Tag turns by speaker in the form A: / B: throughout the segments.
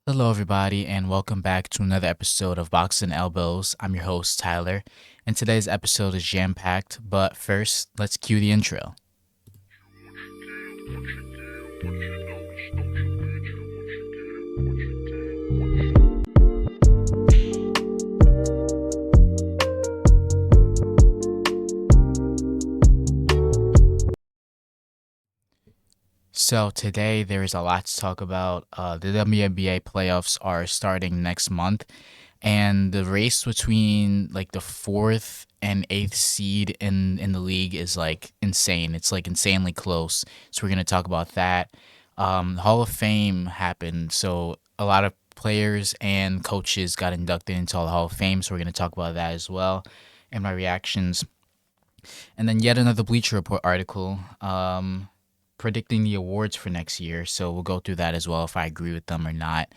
A: Hello, everybody, and welcome back to another episode of Box and Elbows. I'm your host, Tyler, and today's episode is jam packed. But first, let's cue the intro. So, today there is a lot to talk about. The WNBA playoffs are starting next month, and the race between like the fourth and eighth seed in the league is like insane. It's like insanely close. So we're gonna talk about that. Hall of Fame happened, so a lot of players and coaches got inducted into the Hall of Fame. So we're gonna talk about that as well, and my reactions. And then yet another Bleacher Report article predicting the awards for next year. So we'll go through that as well if I agree with them or not.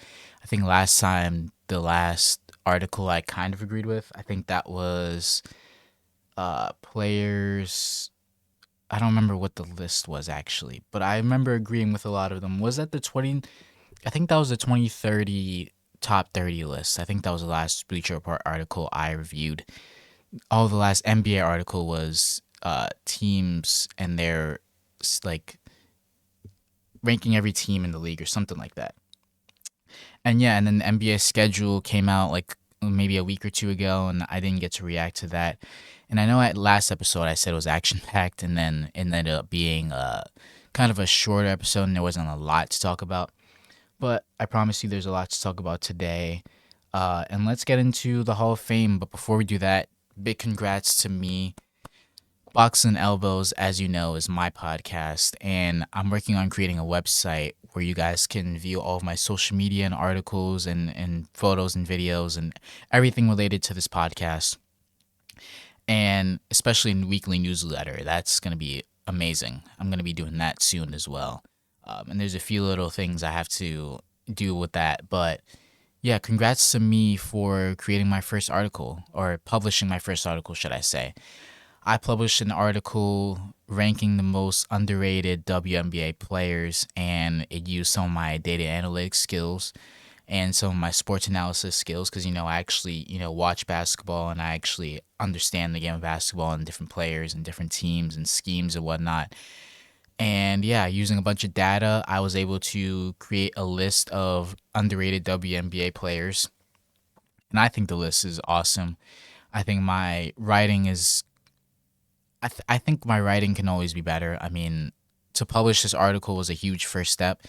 A: I think last time, the last article I kind of agreed with, I think that was players. I don't remember what the list was actually, but I remember agreeing with a lot of them. Was that the 20? I think that was the 2030 top 30 list. I think that was the last Bleacher Report article I reviewed. All the last NBA article was teams and their like ranking every team in the league or something like that. And yeah, and then the NBA schedule came out like maybe a week or two ago, and I didn't get to react to that. And I know at last episode I said it was action packed, and then it ended up being kind of a shorter episode, and there wasn't a lot to talk about. But I promise you, there's a lot to talk about today. And let's get into the Hall of Fame. But before we do that, big congrats to me. Box and Elbows, as you know, is my podcast, and I'm working on creating a website where you guys can view all of my social media and articles and photos and videos and everything related to this podcast, and especially in weekly newsletter. That's going to be amazing. I'm going to be doing that soon as well. And there's a few little things I have to do with that, but yeah, congrats to me for creating my first article or publishing my first article, should I say. I published an article ranking the most underrated WNBA players, and it used some of my data analytics skills and some of my sports analysis skills because, I actually, watch basketball and I actually understand the game of basketball and different players and different teams and schemes and whatnot. And yeah, using a bunch of data, I was able to create a list of underrated WNBA players. And I think the list is awesome. I think my writing is I think my writing can always be better. I mean, to publish this article was a huge first step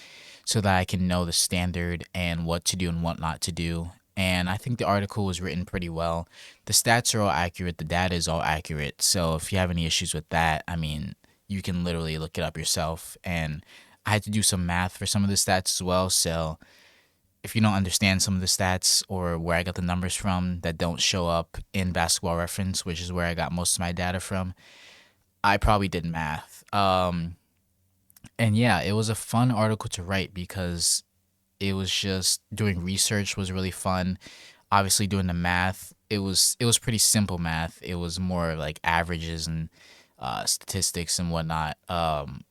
A: so that I can know the standard and what to do and what not to do. And I think the article was written pretty well. The stats are all accurate, the data is all accurate. So if you have any issues with that, I mean, you can literally look it up yourself. And I had to do some math for some of the stats as well. So if you don't understand some of the stats or where I got the numbers from that don't show up in Basketball Reference, which is where I got most of my data from, I probably did math. And yeah, it was a fun article to write because it was just doing research was really fun. Obviously, doing the math, it was pretty simple math. It was more like averages and statistics and whatnot. And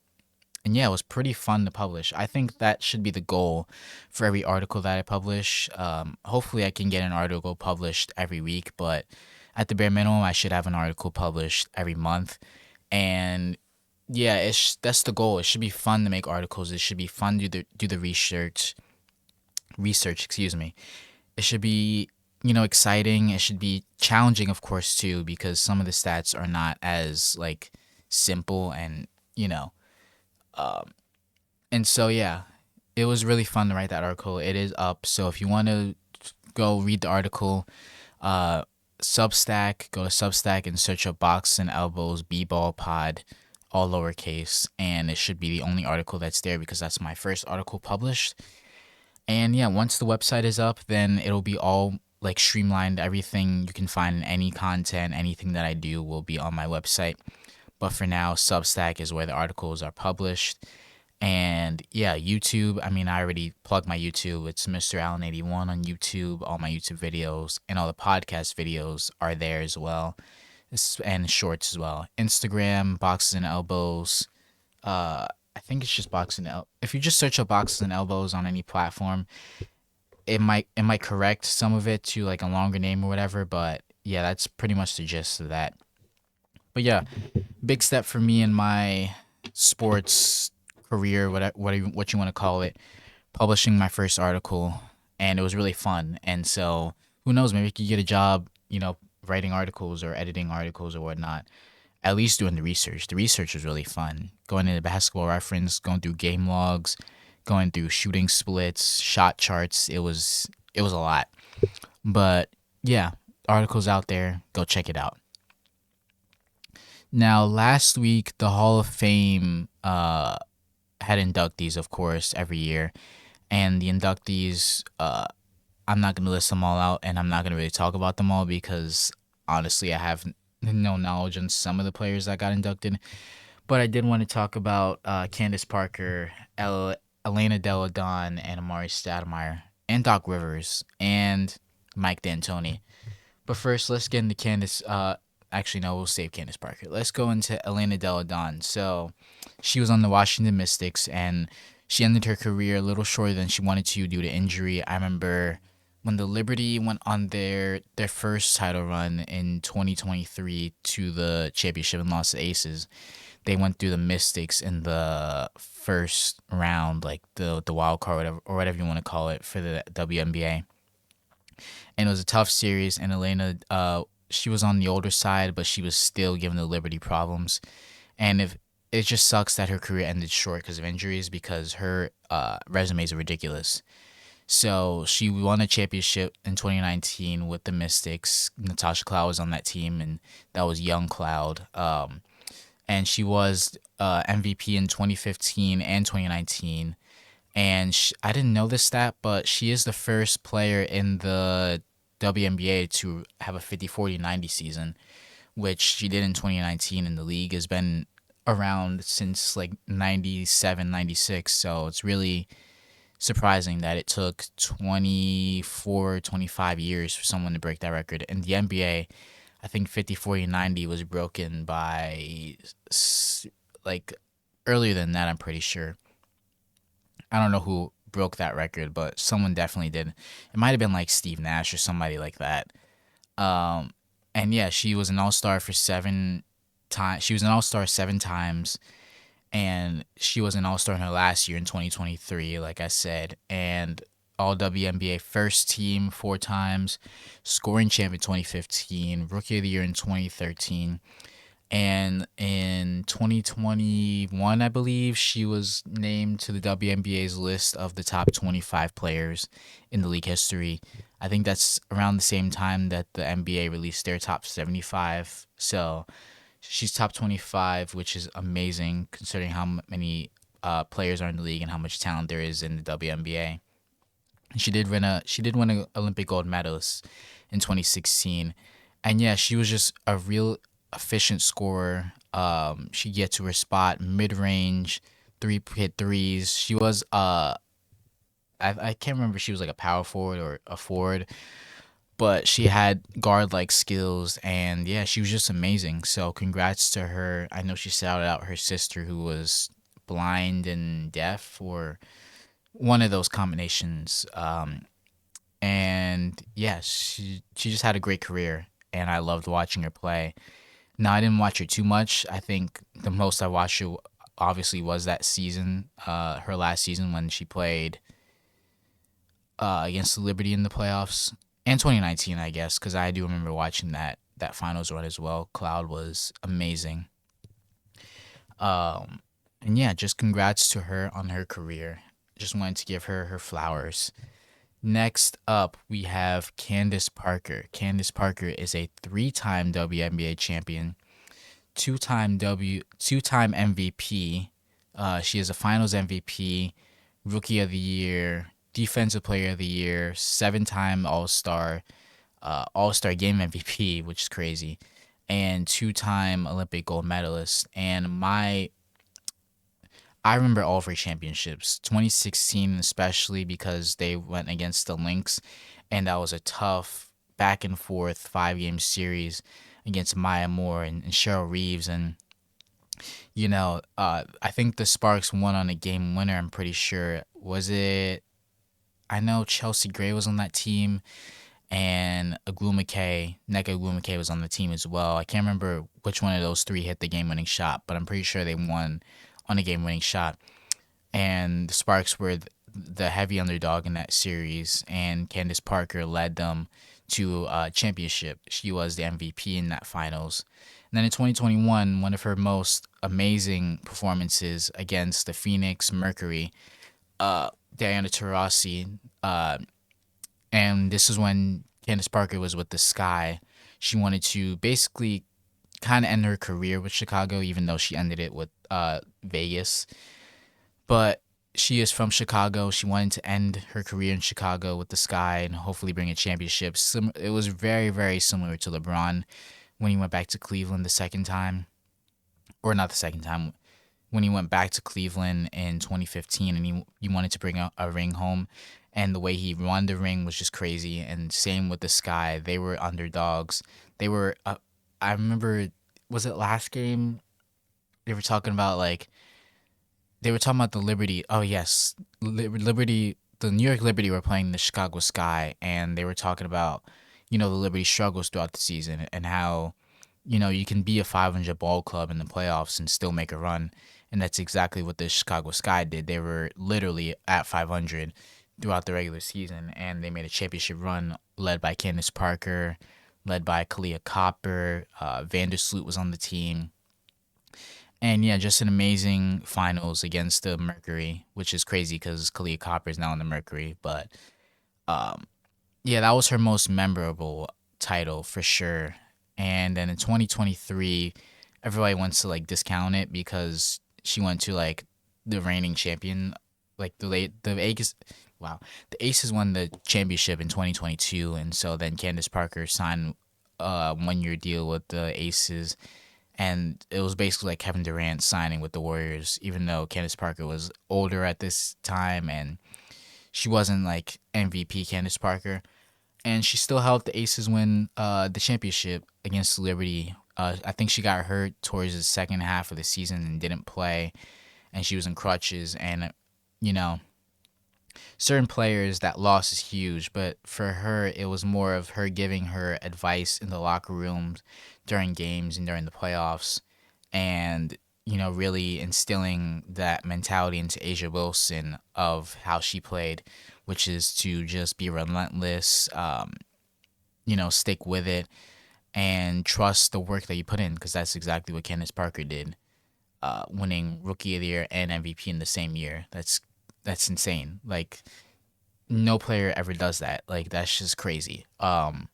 A: yeah, it was pretty fun to publish. I think that should be the goal for every article that I publish. Hopefully, I can get an article published every week, but at the bare minimum, I should have an article published every month. And yeah, that's the goal. It should be fun to make articles. It should be fun to do the research. Excuse me. It should be exciting. It should be challenging, of course, too, because some of the stats are not as like simple and and so yeah, it was really fun to write that article. It is up, so if you want to go read the article, uh, Substack, go to Substack and search up Box and Elbows B-Ball Pod, all lowercase, and it should be the only article that's there because that's my first article published. And yeah, once the website is up, then it'll be all like streamlined. Everything you can find in any content, anything that I do will be on my website. But for now, Substack is where the articles are published. And yeah, YouTube. I mean, I already plugged my YouTube. It's Mr. Allen81 on YouTube. All my YouTube videos and all the podcast videos are there as well, and shorts as well. Instagram, Boxes and Elbows. I think it's just Boxes and El. If you just search up Boxes and Elbows on any platform, it might correct some of it to like a longer name or whatever, but yeah, that's pretty much the gist of that. But yeah, big step for me in my sports career, what you want to call it, publishing my first article, and it was really fun. And so who knows, maybe I could get a job, writing articles or editing articles or whatnot. At least doing the research. The research was really fun. Going into basketball reference, going through game logs, going through shooting splits, shot charts. It was a lot. But yeah, articles out there. Go check it out. Now, last week the Hall of Fame had inductees, of course, every year, and the inductees. I'm not gonna list them all out, and I'm not gonna really talk about them all because honestly, I have no knowledge on some of the players that got inducted. But I did want to talk about Candace Parker, Elena Delle Donne, and Amari Stoudemire, and Doc Rivers, and Mike D'Antoni. But first, let's get into Candace. Actually, no, we'll save Candace Parker. Let's go into Elena Delle Donne. So, she was on the Washington Mystics, and she ended her career a little shorter than she wanted to due to injury. I remember when the Liberty went on their first title run in 2023 to the championship and lost to Aces. They went through the Mystics in the first round, like the wild card, whatever you want to call it, for the WNBA. And it was a tough series. And Elena, she was on the older side, but she was still giving the Liberty problems. And if it just sucks that her career ended short because of injuries, because her resumes are ridiculous. So she won a championship in 2019 with the Mystics. Natasha Cloud was on that team, and that was young Cloud. And she was MVP in 2015 and 2019. And I didn't know this stat, but she is the first player in the WNBA to have a 50-40-90 season, which she did in 2019. And the league has been around since like 97, 96. So it's really surprising that it took 24, 25 years for someone to break that record. In the NBA, I think 50-40-90 was broken by like earlier than that, I'm pretty sure. I don't know who broke that record, but someone definitely did. It might have been like Steve Nash or somebody like that. Um, and yeah, she was an All Star for 7 times. She was an All Star 7 times, and she was an All Star in her last year in 2023, like I said, and All WNBA first team 4 times, scoring champ in 2015, Rookie of the Year in 2013. And in 2021, I believe, she was named to the WNBA's list of the top 25 players in the league history. I think that's around the same time that the NBA released their top 75. So she's top 25, which is amazing considering how many players are in the league and how much talent there is in the WNBA. And she did win an Olympic gold medalist in 2016. And yeah, she was just a real efficient scorer. She get to her spot, mid range, hit threes. She was I can't remember if she was like a power forward or a forward, but she had guard like skills, and yeah, she was just amazing. So congrats to her. I know she shouted out her sister who was blind and deaf, or one of those combinations. And yeah, she just had a great career, and I loved watching her play. Now, I didn't watch her too much. I think the most I watched her obviously was that season, her last season when she played against the Liberty in the playoffs, and 2019, I guess, because I do remember watching that finals run as well. Cloud was amazing. Um, and yeah, just congrats to her on her career. Just wanted to give her her flowers. Next up, we have Candace Parker. Candace Parker is a 3-time WNBA champion, two-time MVP. She is a Finals MVP, Rookie of the Year, Defensive Player of the Year, 7-time All Star, All Star Game MVP, which is crazy, and 2-time Olympic gold medalist. And I remember all of her championships, 2016 especially because they went against the Lynx, and that was a tough back and forth 5 game series against Maya Moore and Cheryl Reeves. And I think the Sparks won on a game winner. I'm pretty sure. Was it? I know Chelsea Gray was on that team, and Neka Agumake was on the team as well. I can't remember which one of those three hit the game winning shot, but I'm pretty sure they won on a game winning shot. And the Sparks were the heavy underdog in that series, and Candace Parker led them to a championship. She was the MVP in that finals. And then in 2021, one of her most amazing performances against the Phoenix Mercury, Diana Taurasi, and this is when Candace Parker was with the Sky. She wanted to basically kind of end her career with Chicago, even though she ended it with Vegas. But she is from Chicago. She wanted to end her career in Chicago with the Sky and hopefully bring a championship. It was very, very similar to LeBron when he went back to Cleveland the second time, or not the second time, when he went back to Cleveland in 2015 and he wanted to bring a ring home. And the way he won the ring was just crazy. And same with the Sky. They were underdogs. They were, I remember, was it last game? They were talking about like, they were talking about the Liberty. Oh, yes. Liberty, the New York Liberty were playing the Chicago Sky. And they were talking about, the Liberty struggles throughout the season and how, you can be a 500 ball club in the playoffs and still make a run. And that's exactly what the Chicago Sky did. They were literally at 500 throughout the regular season, and they made a championship run led by Candace Parker, led by Kalia Copper. Vandersloot was on the team. And yeah, just an amazing finals against the Mercury, which is crazy because Kalia Copper is now in the Mercury. But yeah, that was her most memorable title for sure. And then in 2023, everybody wants to like discount it because she went to like the reigning champion, like the Aces. Wow, the Aces won the championship in 2022, and so then Candace Parker signed a 1 year deal with the Aces, and it was basically like Kevin Durant signing with the Warriors, even though Candace Parker was older at this time and she wasn't like MVP Candace Parker, and she still helped the Aces win the championship against Liberty. I think she got hurt towards the second half of the season and didn't play, and she was in crutches. And you know, certain players that loss is huge, but for her, it was more of her giving her advice in the locker rooms during games and during the playoffs, and really instilling that mentality into Asia Wilson of how she played, which is to just be relentless, stick with it and trust the work that you put in, because that's exactly what Candace Parker did, winning Rookie of the Year and MVP in the same year. That's insane. Like, no player ever does that. Like, that's just crazy. And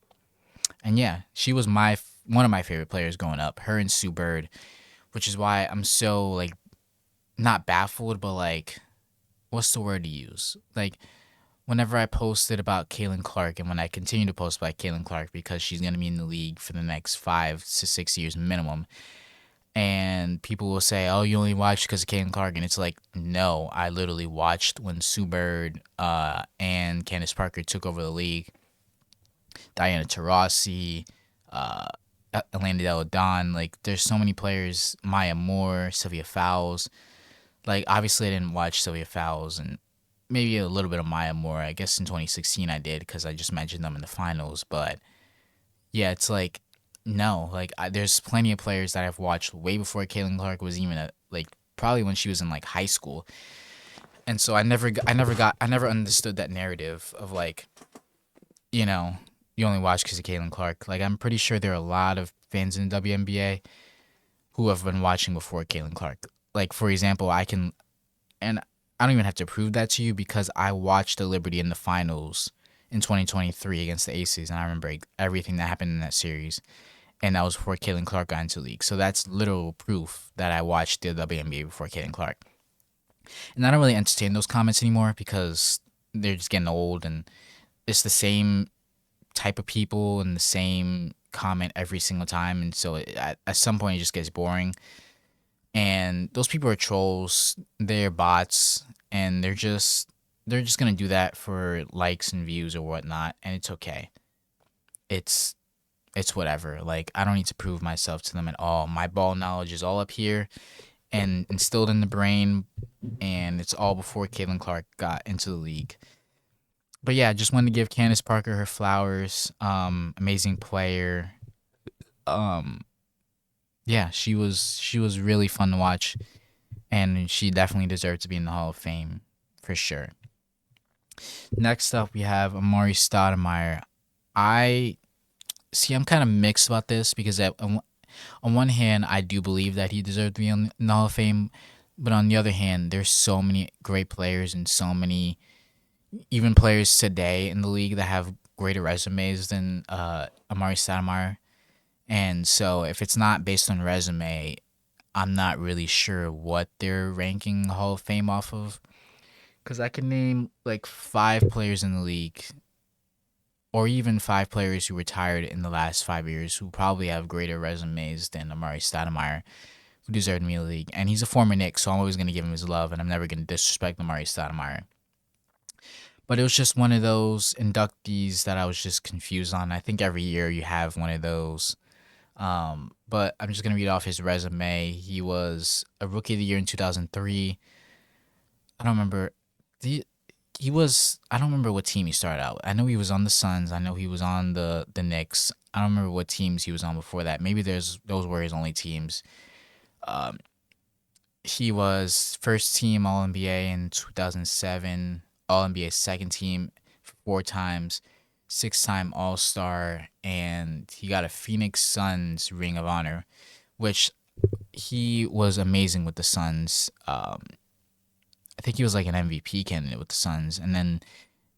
A: yeah, she was one of my favorite players growing up. Her and Sue Bird, which is why I'm so like not baffled, but like, what's the word to use? Like, whenever I posted about Caitlin Clark, and when I continue to post about Caitlin Clark because she's gonna be in the league for the next 5 to 6 years minimum, and people will say, "Oh, you only watched because of Caitlin Clark," and it's like, no, I literally watched when Sue Bird and Candace Parker took over the league. Diana Taurasi, uh, Elena Delle Donne, like there's so many players. Maya Moore, Sylvia Fowles. Like, obviously, I didn't watch Sylvia Fowles and maybe a little bit of Maya Moore. I guess in 2016 I did because I just mentioned them in the finals. But yeah, it's like, no, like there's plenty of players that I've watched way before Caitlin Clark was even like probably when she was in like high school, and so I never understood that narrative of like, you know, you only watch because of Caitlin Clark. Like, I'm pretty sure there are a lot of fans in the WNBA who have been watching before Caitlin Clark. Like, for example, and I don't even have to prove that to you because I watched the Liberty in the finals in 2023 against the Aces, and I remember everything that happened in that series, and that was before Caitlin Clark got into the league. So that's literal proof that I watched the WNBA before Caitlin Clark. And I don't really entertain those comments anymore because they're just getting old, and it's the same type of people and the same comment every single time, and so at some point it just gets boring. And those people are trolls, they're bots, and they're just gonna do that for likes and views or whatnot, and it's okay. It's it's whatever. Like, I don't need to prove myself to them at all. My ball knowledge is all up here and instilled in the brain, and it's all before Caitlin Clark got into the league. But yeah, just wanted to give Candace Parker her flowers. Amazing player. Um, yeah, she was really fun to watch, and she definitely deserved to be in the Hall of Fame for sure. Next up, we have Amari Stoudemire. I see. I'm kind of mixed about this because on one hand, I do believe that he deserved to be in the Hall of Fame, but on the other hand, there's so many great players and so many even players today in the league that have greater resumes than Amari Stoudemire. And so, if it's not based on resume, I'm not really sure what they're ranking Hall of Fame off of. Because I can name like 5 players in the league, or even 5 players who retired in the last 5 years, who probably have greater resumes than Amari Stoudemire, who deserve to be in the league. And he's a former Knick, so I'm always going to give him his love, and I'm never going to disrespect Amari Stoudemire. But it was just one of those inductees that I was just confused on. I think every year you have one of those. But I'm just going to read off his resume. He was a Rookie of the Year in 2003. I don't remember. The, he was. I don't remember what team he started out with. I know he was on the Suns. I know he was on the Knicks. I don't remember what teams he was on before that. Maybe those were his only teams. Um, he was first team All NBA in 2007. All NBA second team 4 times, 6-time All Star, and he got a Phoenix Suns Ring of Honor, which he was amazing with the Suns. I think he was like an MVP candidate with the Suns, and then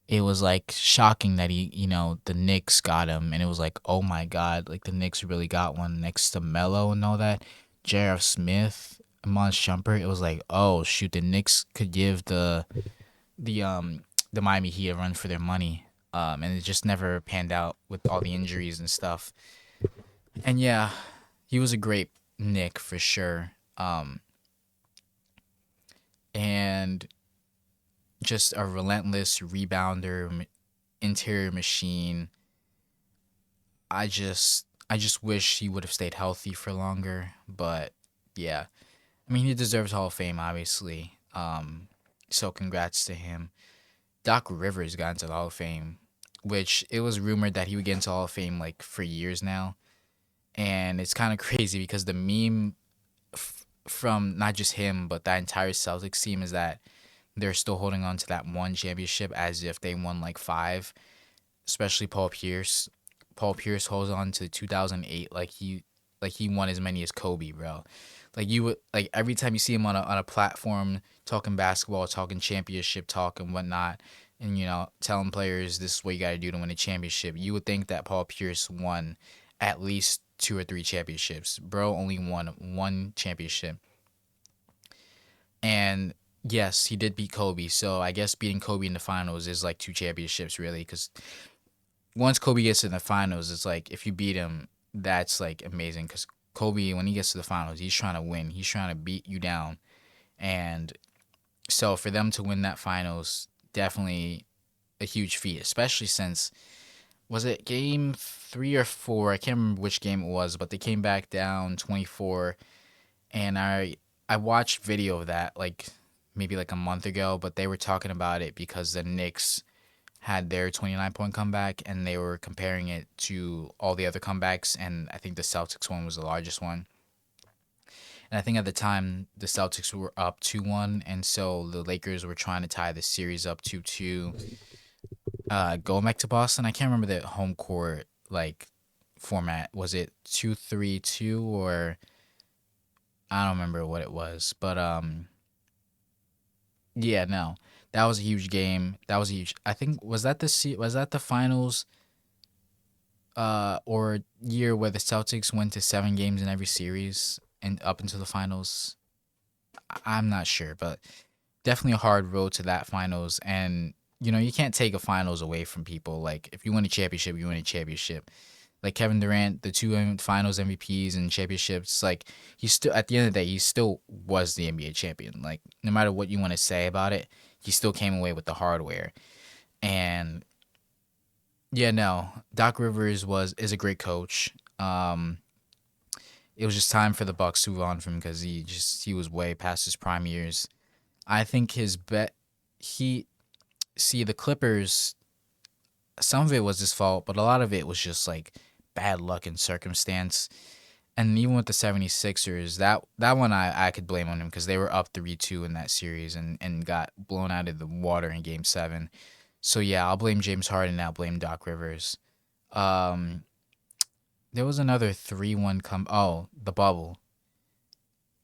A: it was like shocking that the Knicks got him, and it was like, oh my god, like the Knicks really got one next to Melo and all that. J.R. Smith, Amon Shumpert. It was like, oh shoot, the Knicks could give the the Miami Heat a run for their money. And it just never panned out with all the injuries and stuff. And yeah, he was a great Knick for sure. And just a relentless rebounder, interior machine. I just wish he would have stayed healthy for longer, but yeah. I mean, he deserves Hall of Fame, obviously. So congrats to him. Doc Rivers got into the Hall of Fame, which it was rumored that he would get into the Hall of Fame like for years now, and it's kind of crazy because the meme from not just him but that entire Celtics team is that they're still holding on to that one championship as if they won like 5, especially Paul Pierce. Paul Pierce holds on to 2008 like he won as many as Kobe, bro. Like you would like every time you see him on a platform talking basketball, talking championship talk and whatnot, and telling players this is what you got to do to win a championship. You would think that Paul Pierce won at least 2 or 3 championships. Bro only won one championship, and yes, he did beat Kobe. So I guess beating Kobe in the finals is like 2 championships, really, because once Kobe gets in the finals, it's like if you beat him, that's like amazing. Because Kobe, when he gets to the finals, he's trying to win. He's trying to beat you down, and so for them to win that finals, definitely a huge feat, especially since was it game 3 or 4? I can't remember which game it was, but they came back down 24, and I watched video of that like maybe like a month ago, but they were talking about it because the Knicks had their 29-point comeback and they were comparing it to all the other comebacks, and I think the Celtics one was the largest one. And I think at the time the Celtics were up 2-1, and so the Lakers were trying to tie the series up 2-2. Going back to Boston, I can't remember the home court like format. Was it 2-3-2 or I don't remember what it was, but yeah, no, that was a huge game. That was a huge. I think was that the finals or year where the Celtics went to 7 games in every series and up into the finals. I'm not sure, but definitely a hard road to that finals. And you can't take a finals away from people. Like if you win a championship, you win a championship. Like Kevin Durant, the 2 finals MVPs and championships, like he still at the end of the day, he still was the NBA champion. Like no matter what you want to say about it, he still came away with the hardware. And yeah, no, Doc Rivers is a great coach. It was just time for the Bucks to move on from him because he was way past his prime years. I think his bet he see the Clippers. some of it was his fault, but a lot of it was just like bad luck and circumstance. And even with the 76ers, that one I could blame on him because they were up 3-2 in that series and got blown out of the water in game 7. So yeah, I'll blame James Harden, I'll blame Doc Rivers. Um there was another 3-1 the bubble.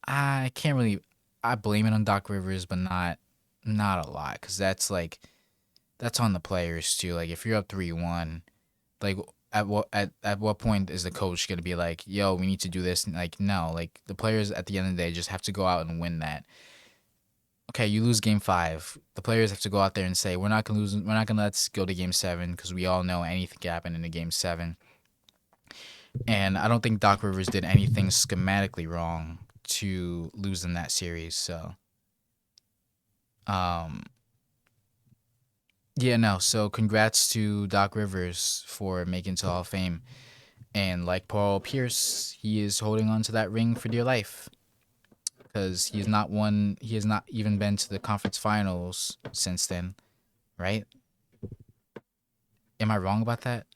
A: I can't really I blame it on Doc Rivers, but not a lot cuz that's on the players too. Like if you're up 3-1, like at what point is the coach gonna be like, yo, we need to do this? And like no, like the players at the end of the day just have to go out and win that. Okay, you lose game 5. The players have to go out there and say, we're not gonna lose. We're not gonna let's go to game 7 because we all know anything can happen in a game 7. And I don't think Doc Rivers did anything schematically wrong to lose in that series. So, um, yeah, no. So congrats to Doc Rivers for making to Hall of Fame. And like Paul Pierce, he is holding on to that ring for dear life because he has not won. He has not even been to the conference finals since then, right? Am I wrong about that?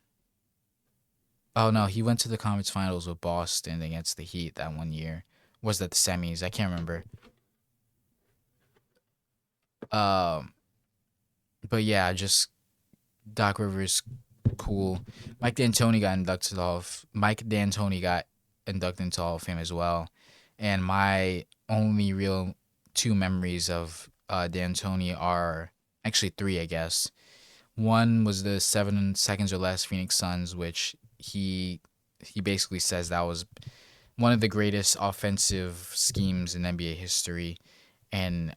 A: Oh no, he went to the conference finals with Boston against the Heat that one year. Was that the semis? I can't remember. Um, but yeah, just Doc Rivers, cool. Mike D'Antoni got inducted into Hall of Fame as well. And my only real two memories of D'Antoni are actually three, I guess. One was the 7 seconds or less Phoenix Suns, which he basically says that was one of the greatest offensive schemes in NBA history. And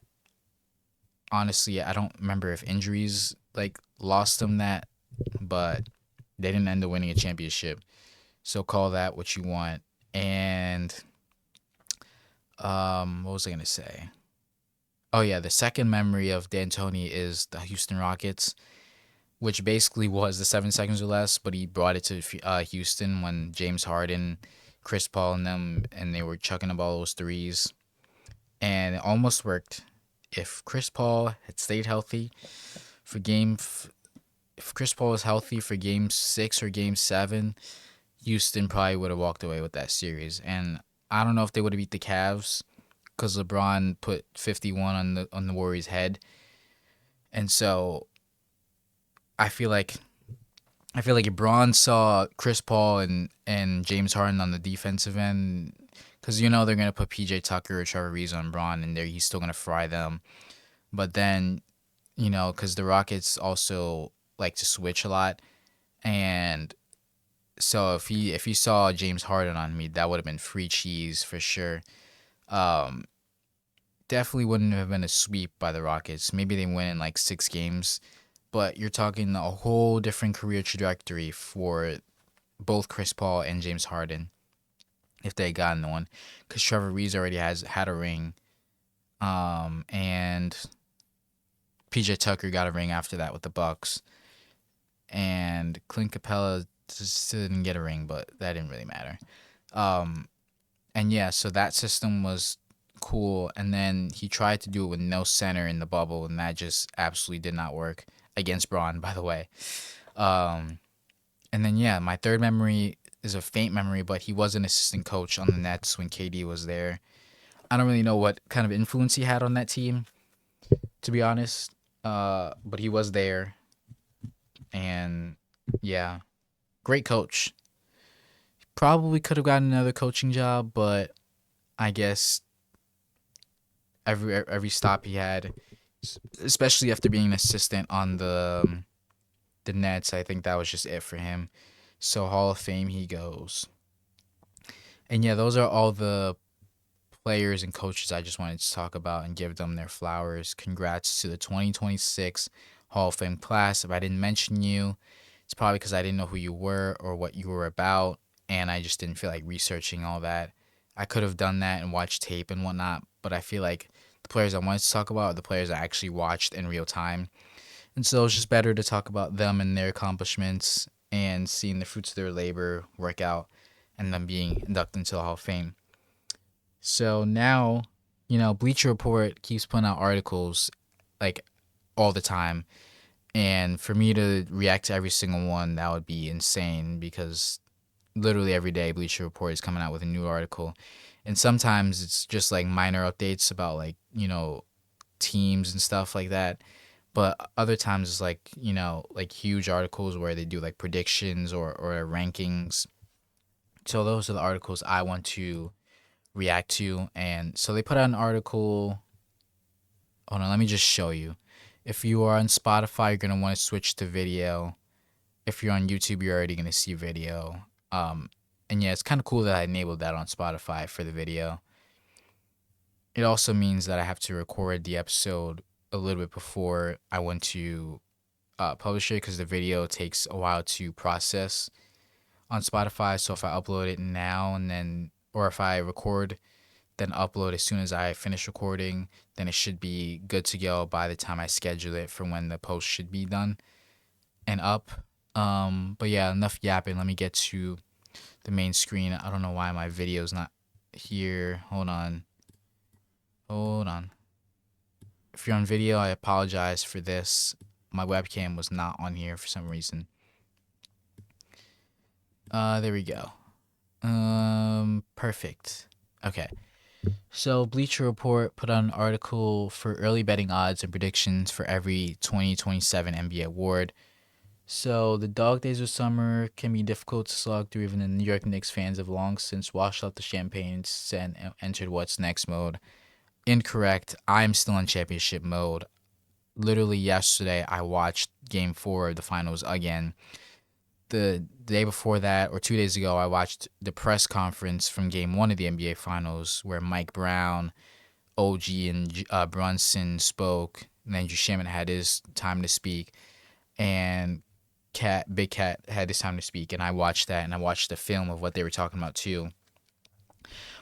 A: honestly, I don't remember if injuries like lost them that, but they didn't end up winning a championship. So call that what you want. And what was I gonna say? Oh yeah, the second memory of D'Antoni is the Houston Rockets, which basically was the 7 seconds or less, but he brought it to Houston when James Harden, Chris Paul, and them, and they were chucking up all those threes, and it almost worked. If Chris Paul had stayed healthy for if Chris Paul was healthy for game 6 or game 7, Houston probably would have walked away with that series. And I don't know if they would have beat the Cavs because LeBron put 51 on the Warriors' head, and so I feel like if Braun saw Chris Paul and James Harden on the defensive end, because they're gonna put PJ Tucker or Trevor Ariza on Braun, and he's still gonna fry them. But then because the Rockets also like to switch a lot, and so if he saw James Harden on me, that would have been free cheese for sure. Um, Definitely wouldn't have been a sweep by the Rockets. Maybe they win in like 6 games, but you're talking a whole different career trajectory for both Chris Paul and James Harden if they had gotten one, because Trevor Reeves already has had a ring, and PJ Tucker got a ring after that with the Bucks, and Clint Capella just didn't get a ring, but that didn't really matter. Um, and yeah, so that system was cool, and then he tried to do it with no center in the bubble, and that just absolutely did not work against Braun, by the way. Um, and then yeah, my third memory is a faint memory, but he was an assistant coach on the Nets when KD was there. I don't really know what kind of influence he had on that team, to be honest. But he was there, and yeah, great coach. Probably could have gotten another coaching job, but I guess every stop he had, especially after being an assistant on the Nets, I think that was just it for him. So Hall of Fame he goes. And yeah, those are all the players and coaches I just wanted to talk about and give them their flowers. Congrats to the 2026 Hall of Fame class. If I didn't mention you, it's probably because I didn't know who you were or what you were about, and I just didn't feel like researching all that. I could have done that and watched tape and whatnot, but I feel like the players I wanted to talk about are the players I actually watched in real time. And so it's just better to talk about them and their accomplishments and seeing the fruits of their labor work out and them being inducted into the Hall of Fame. So now, Bleacher Report keeps putting out articles like all the time. And for me to react to every single one, that would be insane because literally every day Bleacher Report is coming out with a new article. And sometimes it's just like minor updates about like, teams and stuff like that. But other times it's like, like huge articles where they do like predictions or rankings. So those are the articles I want to react to. And so they put out an article. Hold on, let me just show you. If you are on Spotify, you're gonna want to switch to video. If you're on YouTube, you're already gonna see video. And yeah, it's kind of cool that I enabled that on Spotify for the video. It also means that I have to record the episode a little bit before I want to publish it because the video takes a while to process on Spotify. So if I upload it now and then, or if I record, then upload as soon as I finish recording, then it should be good to go by the time I schedule it for when the post should be done and up. But yeah, enough yapping. Let me get to the main screen. I don't know why my video's not here. Hold on. If you're on video, I apologize for this. My webcam was not on here for some reason. There we go. Perfect. Okay. So Bleacher Report put out an article for early betting odds and predictions for every 2027 NBA award. So the dog days of summer can be difficult to slog through. Even the New York Knicks fans have long since washed out the champagne and entered what's next mode. Incorrect. I'm still in championship mode. Literally yesterday, I watched Game 4 of the finals again. The day before that, or 2 days ago, I watched the press conference from Game 1 of the NBA Finals where Mike Brown, OG, and Brunson spoke. And then Shaman had his time to speak. And Big Cat had his time to speak. And I watched that, and I watched the film of what they were talking about too.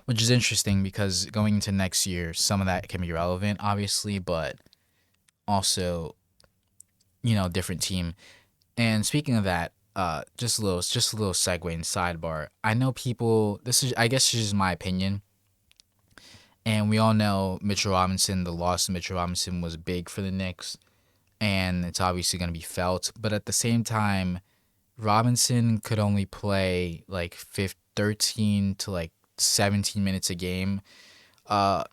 A: Which is interesting because going into next year, some of that can be relevant, obviously, but also, different team. And speaking of that, just a little segue and sidebar. I know people. I guess this is my opinion, and we all know Mitchell Robinson. The loss of Mitchell Robinson was big for the Knicks, and it's obviously going to be felt. But at the same time, Robinson could only play like 13 to like 17 minutes a game. Uh,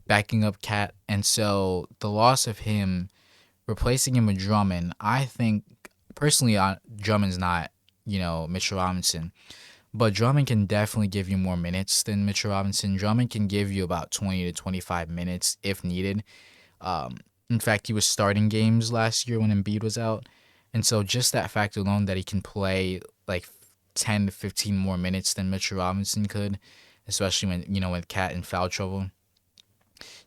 A: backing up Cat, and so the loss of him, replacing him with Drummond, I think personally, Drummond's not, Mitchell Robinson, but Drummond can definitely give you more minutes than Mitchell Robinson. Drummond can give you about 20 to 25 minutes if needed. In fact, he was starting games last year when Embiid was out, and so just that fact alone that he can play like 10 to 15 more minutes than Mitchell Robinson could, especially when Cat in foul trouble.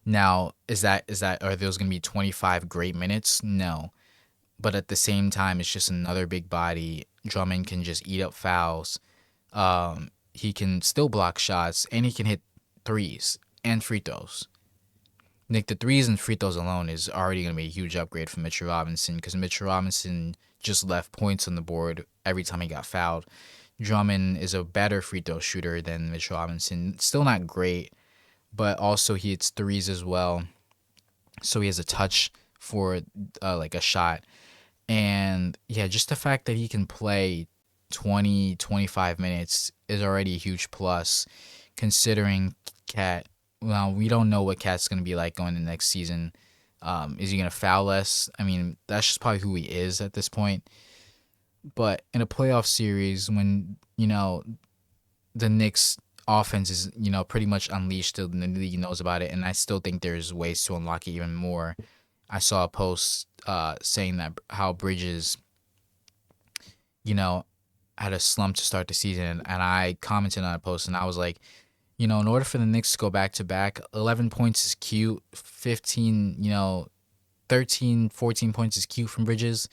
A: Now, are those going to be 25 great minutes? No. But at the same time, it's just another big body. Drummond can just eat up fouls. He can still block shots, and he can hit threes and free throws. Nick, the threes and free throws alone is already going to be a huge upgrade for Mitchell Robinson because Mitchell Robinson just left points on the board every time he got fouled. Drummond is a better free throw shooter than Mitchell Robinson. Still not great, but also he hits threes as well. So he has a touch for like a shot. And yeah, just the fact that he can play 20, 25 minutes is already a huge plus considering Cat. Well, we don't know what Cat's going to be like going into next season. Is he going to foul less? I mean, that's just probably who he is at this point. But in a playoff series, when, the Knicks offense is, pretty much unleashed, the league knows about it, and I still think there's ways to unlock it even more. I saw a post saying that how Bridges, had a slump to start the season, and I commented on a post, and I was like, in order for the Knicks to go back to back, 11 points is cute, 15, 13, 14 points is cute from Bridges,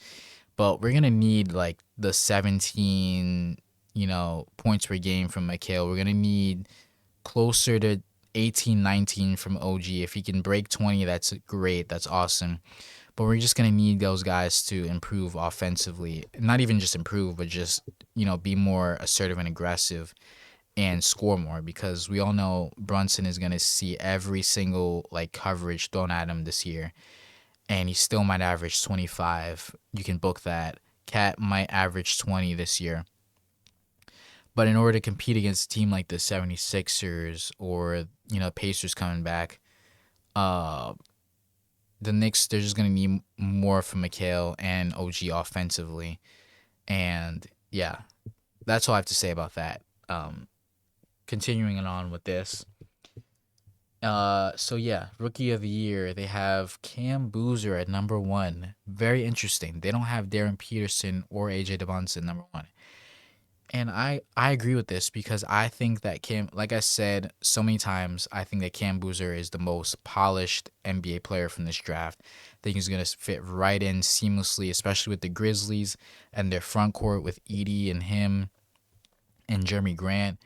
A: but we're gonna need like the 17, points per game from Mikhail. We're gonna need closer to 18, 19 from OG. If he can break 20, that's great. That's awesome. But we're just going to need those guys to improve offensively. Not even just improve, but just, be more assertive and aggressive and score more because we all know Brunson is going to see every single like coverage thrown at him this year. and he still might average 25. You can book that. Cat might average 20 this year. But in order to compete against a team like the 76ers or, Pacers coming back, uh, the Knicks, they're just going to need more from Mikal and OG offensively. And yeah, that's all I have to say about that. Continuing on with this. So yeah, rookie of the year, they have Cam Boozer at number one. Very interesting. They don't have Darren Peterson or AJ DeBonson number one. And I agree with this because I think that Cam, like I said so many times, I think that Cam Boozer is the most polished NBA player from this draft. I think he's gonna fit right in seamlessly, especially with the Grizzlies and their front court with Edie and him and Jeremy Grant.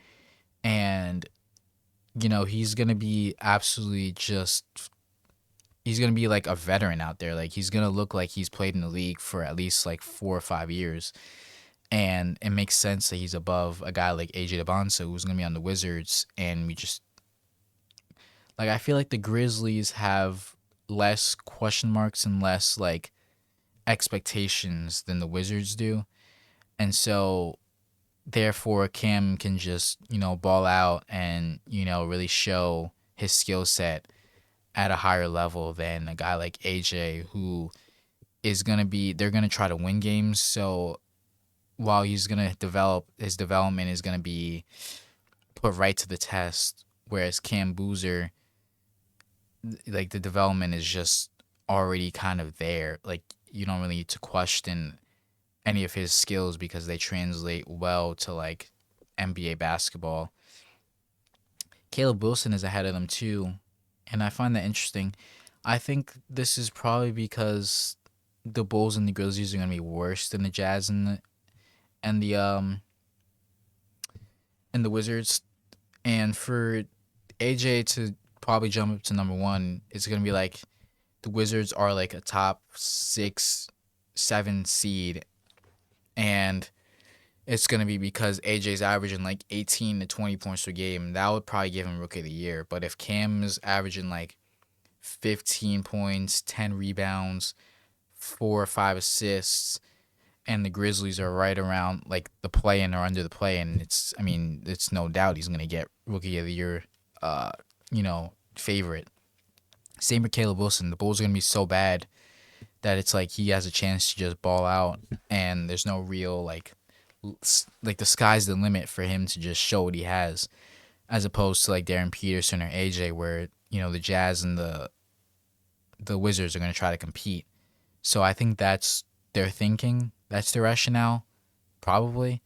A: And he's gonna be absolutely just. He's gonna be like a veteran out there. Like he's gonna look like he's played in the league for at least like 4 or 5 years. And it makes sense that he's above a guy like AJ DeBonso, who's gonna be on the Wizards. And we just I feel like the Grizzlies have less question marks and less like expectations than the Wizards do, and so therefore Cam can just ball out and really show his skill set at a higher level than a guy like AJ, who is gonna be they're gonna try to win games. So while he's gonna develop, his development is gonna be put right to the test. Whereas Cam Boozer, like the development is just already kind of there. Like you don't really need to question any of his skills because they translate well to like NBA basketball. Caleb Wilson is ahead of them too, and I find that interesting. I think this is probably because the Bulls and the Grizzlies are gonna be worse than the Jazz and the and the Wizards. And for AJ to probably jump up to number one, it's gonna be like the Wizards are like a top 6, 7 seed, and it's gonna be because AJ's averaging like 18 to 20 points per game. That would probably give him Rookie of the Year. But if Cam's averaging like 15 points, 10 rebounds, 4 or 5 assists, and the Grizzlies are right around like the play-in or under the play-in, it's no doubt he's gonna get Rookie of the Year, favorite. Same with Caleb Wilson. The Bulls are gonna be so bad that it's like he has a chance to just ball out, and there's no real like the sky's the limit for him to just show what he has, as opposed to like Darren Peterson or AJ, where the Jazz and the Wizards are gonna try to compete. So I think that's their thinking. That's their rationale, probably.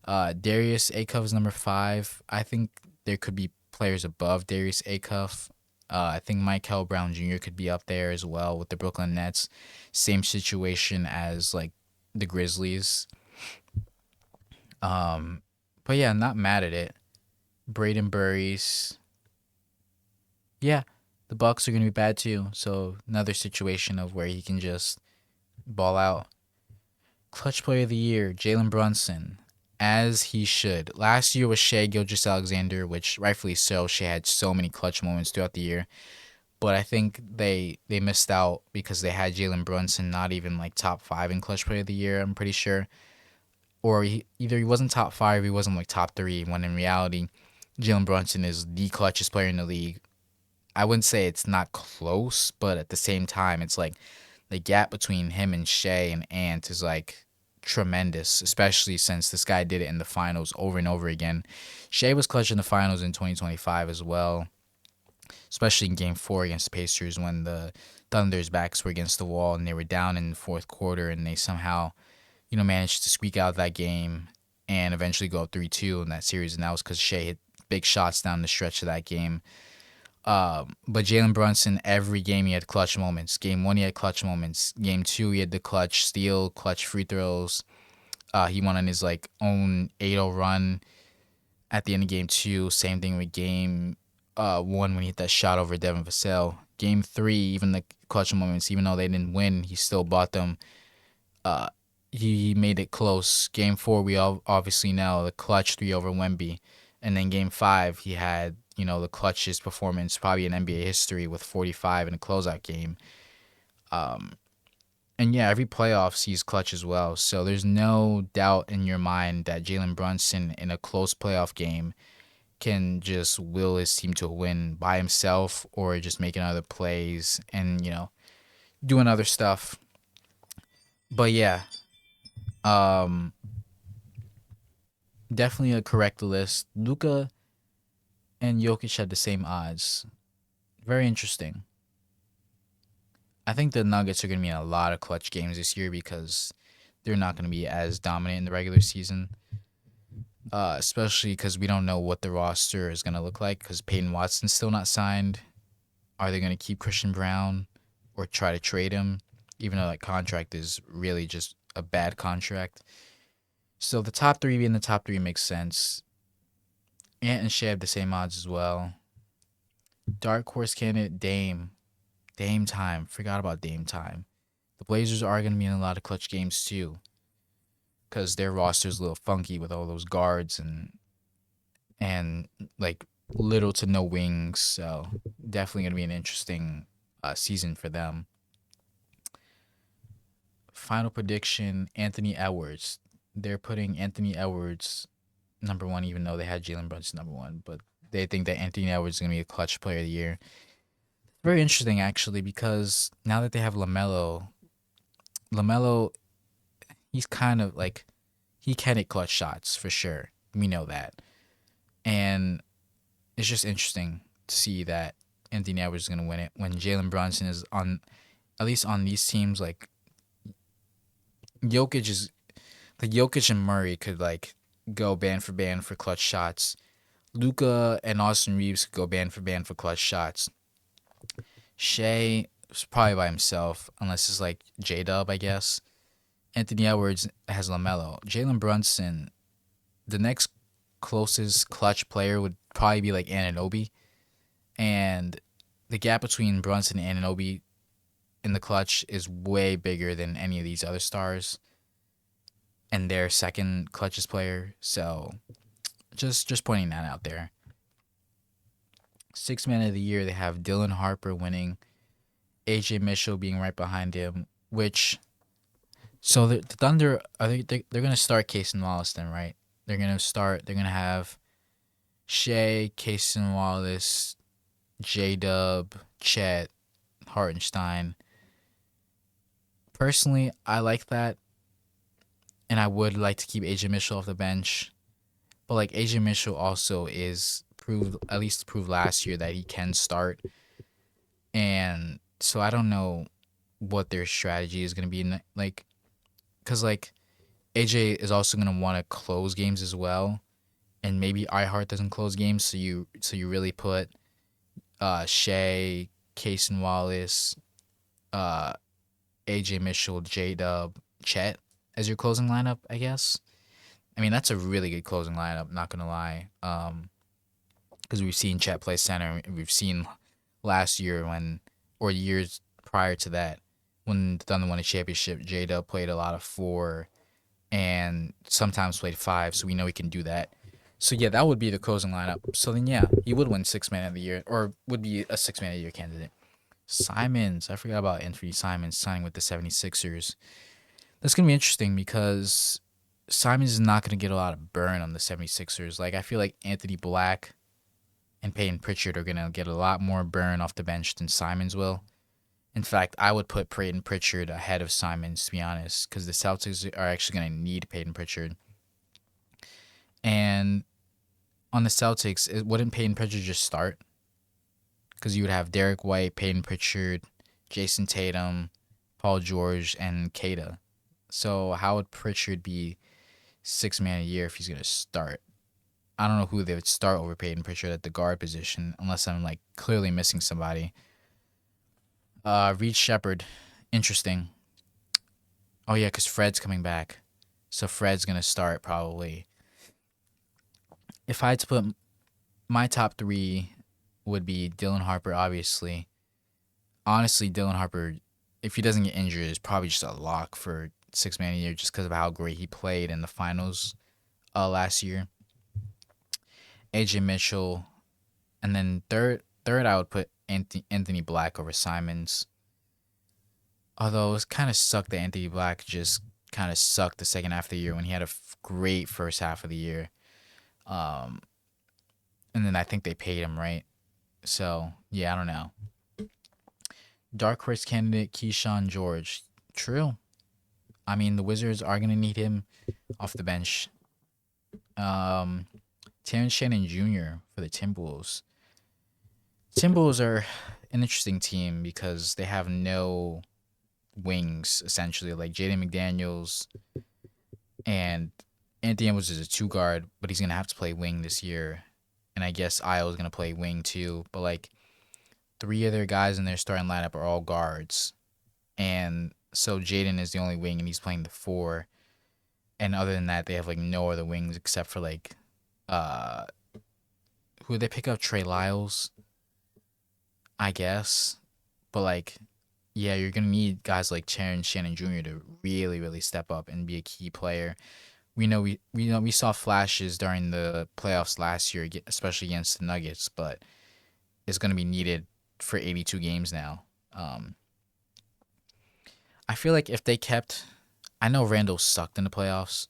A: Darius Acuff is number 5. I think there could be players above Darius Acuff. I think Michael Brown Jr. could be up there as well with the Brooklyn Nets. Same situation as like the Grizzlies. But yeah, not mad at it. Braden Burries. Yeah, the Bucks are gonna be bad too. So another situation of where he can just ball out. Clutch Player of the Year, Jalen Brunson, as he should. Last year was Shai Gilgeous-Alexander, which rightfully so. Shai had so many clutch moments throughout the year, but I think they missed out because they had Jalen Brunson not even like top 5 in Clutch Player of the Year. I'm pretty sure, or either he wasn't top 5, he wasn't like top 3. When in reality, Jalen Brunson is the clutchest player in the league. I wouldn't say it's not close, but at the same time, it's like the gap between him and Shai and Ant is like tremendous, especially since this guy did it in the finals over and over again. Shai was clutch in the finals in 2025 as well, especially in Game 4 against the Pacers when the Thunder's backs were against the wall and they were down in the fourth quarter, and they somehow, managed to squeak out that game and eventually go up 3-2 in that series, and that was because Shai hit big shots down the stretch of that game. But Jalen Brunson, every game he had clutch moments. Game 1 he had clutch moments. Game 2 he had the clutch steal, clutch free throws. He won on his like own 8-0 run at the end of Game 2. Same thing with Game 1 when he hit that shot over Devin Vassell. Game 3, even the clutch moments, even though they didn't win, he still bought them. He made it close. Game 4, we all obviously know the clutch 3 over Wemby. And then Game 5, he had, the clutchest performance probably in NBA history with 45 in a closeout game. And yeah, every playoff sees clutch as well. So there's no doubt in your mind that Jalen Brunson in a close playoff game can just will his team to a win by himself or just making other plays and, doing other stuff. But yeah, um, definitely a correct list. Luka and Jokic had the same odds. Very interesting. I think the Nuggets are going to be in a lot of clutch games this year because they're not going to be as dominant in the regular season. Especially because we don't know what the roster is going to look like because Peyton Watson's still not signed. Are they going to keep Christian Brown or try to trade him, even though that contract is really just a bad contract? So the top three being the top three makes sense. Ant and Shea have the same odds as well. Dark horse candidate Dame. Dame time. Forgot about Dame time. The Blazers are going to be in a lot of clutch games too because their roster is a little funky with all those guards and like little to no wings. So definitely gonna be an interesting season for them. Final prediction: Anthony Edwards. They're putting Anthony Edwards number one, even though they had Jalen Brunson number one. But they think that Anthony Edwards is gonna be a clutch player of the year. Very interesting actually because now that they have Lamelo, he's kind of like he can hit clutch shots for sure. We know that, and it's just interesting to see that Anthony Edwards is going to win it when Jalen Brunson is on, at least on these teams. Like Jokic is, like Jokic and Murray could like go band for band for clutch shots. Luka and Austin Reeves could go band for clutch shots. Shea is probably by himself unless it's like J Dub, I guess. Anthony Edwards has Lamelo. Jalen Brunson, the next closest clutch player would probably be like Anunoby. And the gap between Brunson and Anunoby in the clutch is way bigger than any of these other stars and their second clutchest player. So just pointing that out there. Sixth man of the year, they have Dylan Harper winning, AJ Mitchell being right behind him. Which so the Thunder are they're gonna start Case and Wallace then, right? They're gonna have Shea, Case and Wallace, J Dub, Chet, Hartenstein. Personally, I like that, and I would like to keep AJ Mitchell off the bench. But like AJ Mitchell also is proved at least proved last year that he can start, and so I don't know what their strategy is gonna be like, cause like AJ is also gonna want to close games as well, and maybe iHeart doesn't close games, so you really put Shea, Casey Wallace, uh AJ Mitchell, J Dub, Chet as your closing lineup, I guess. I mean, that's a really good closing lineup, not gonna lie. Because we've seen Chet play center. We've seen last year or years prior to that, when the Thunder won a championship, J Dub played a lot of four and sometimes played five, so we know he can do that. So yeah, that would be the closing lineup. So then yeah, he would win six man of the year, or would be a six man of the year candidate. Simons, I forgot about Anthony Simons signing with the 76ers. That's going to be interesting because Simons is not going to get a lot of burn on the 76ers. Like, I feel like Anthony Black and Peyton Pritchard are going to get a lot more burn off the bench than Simons will. In fact, I would put Peyton Pritchard ahead of Simons, to be honest, because the Celtics are actually going to need Peyton Pritchard. And on the Celtics, wouldn't Peyton Pritchard just start? Because you would have Derek White, Peyton Pritchard, Jason Tatum, Paul George, and Kata. So how would Pritchard be six man a year if he's gonna start? I don't know who they would start over Peyton Pritchard at the guard position, unless I'm like clearly missing somebody. Reed Shepard, interesting. Oh yeah, because Fred's coming back, so Fred's gonna start probably. If I had to put my top three, would be Dylan Harper, obviously. Honestly, Dylan Harper, if he doesn't get injured, is probably just a lock for six man a year just because of how great he played in the finals last year. AJ Mitchell, and then third I would put Anthony Black over Simons. Although it kind of sucked that Anthony Black just kind of sucked the second half of the year when he had a great first half of the year. Um, and then I think they paid him right. So yeah, I don't know. Dark horse candidate Keyshawn George. True. I mean, the Wizards are gonna need him off the bench. Um, Terrence Shannon Jr. for the Timberwolves. Timberwolves are an interesting team because they have no wings essentially. Like Jaden McDaniels and Anthony Edwards is a two guard, but he's gonna have to play wing this year. And I guess Io's gonna play wing too. But like three other guys in their starting lineup are all guards. And so Jaden is the only wing and he's playing the four. And other than that, they have like no other wings except for like uh who did they pick up? Trey Lyles, I guess. But like yeah, you're gonna need guys like Terrence Shannon Jr. to really, really step up and be a key player. We saw flashes during the playoffs last year, especially against the Nuggets, but it's gonna be needed for 82 games now. Um, I feel like if they kept, I know Randall sucked in the playoffs,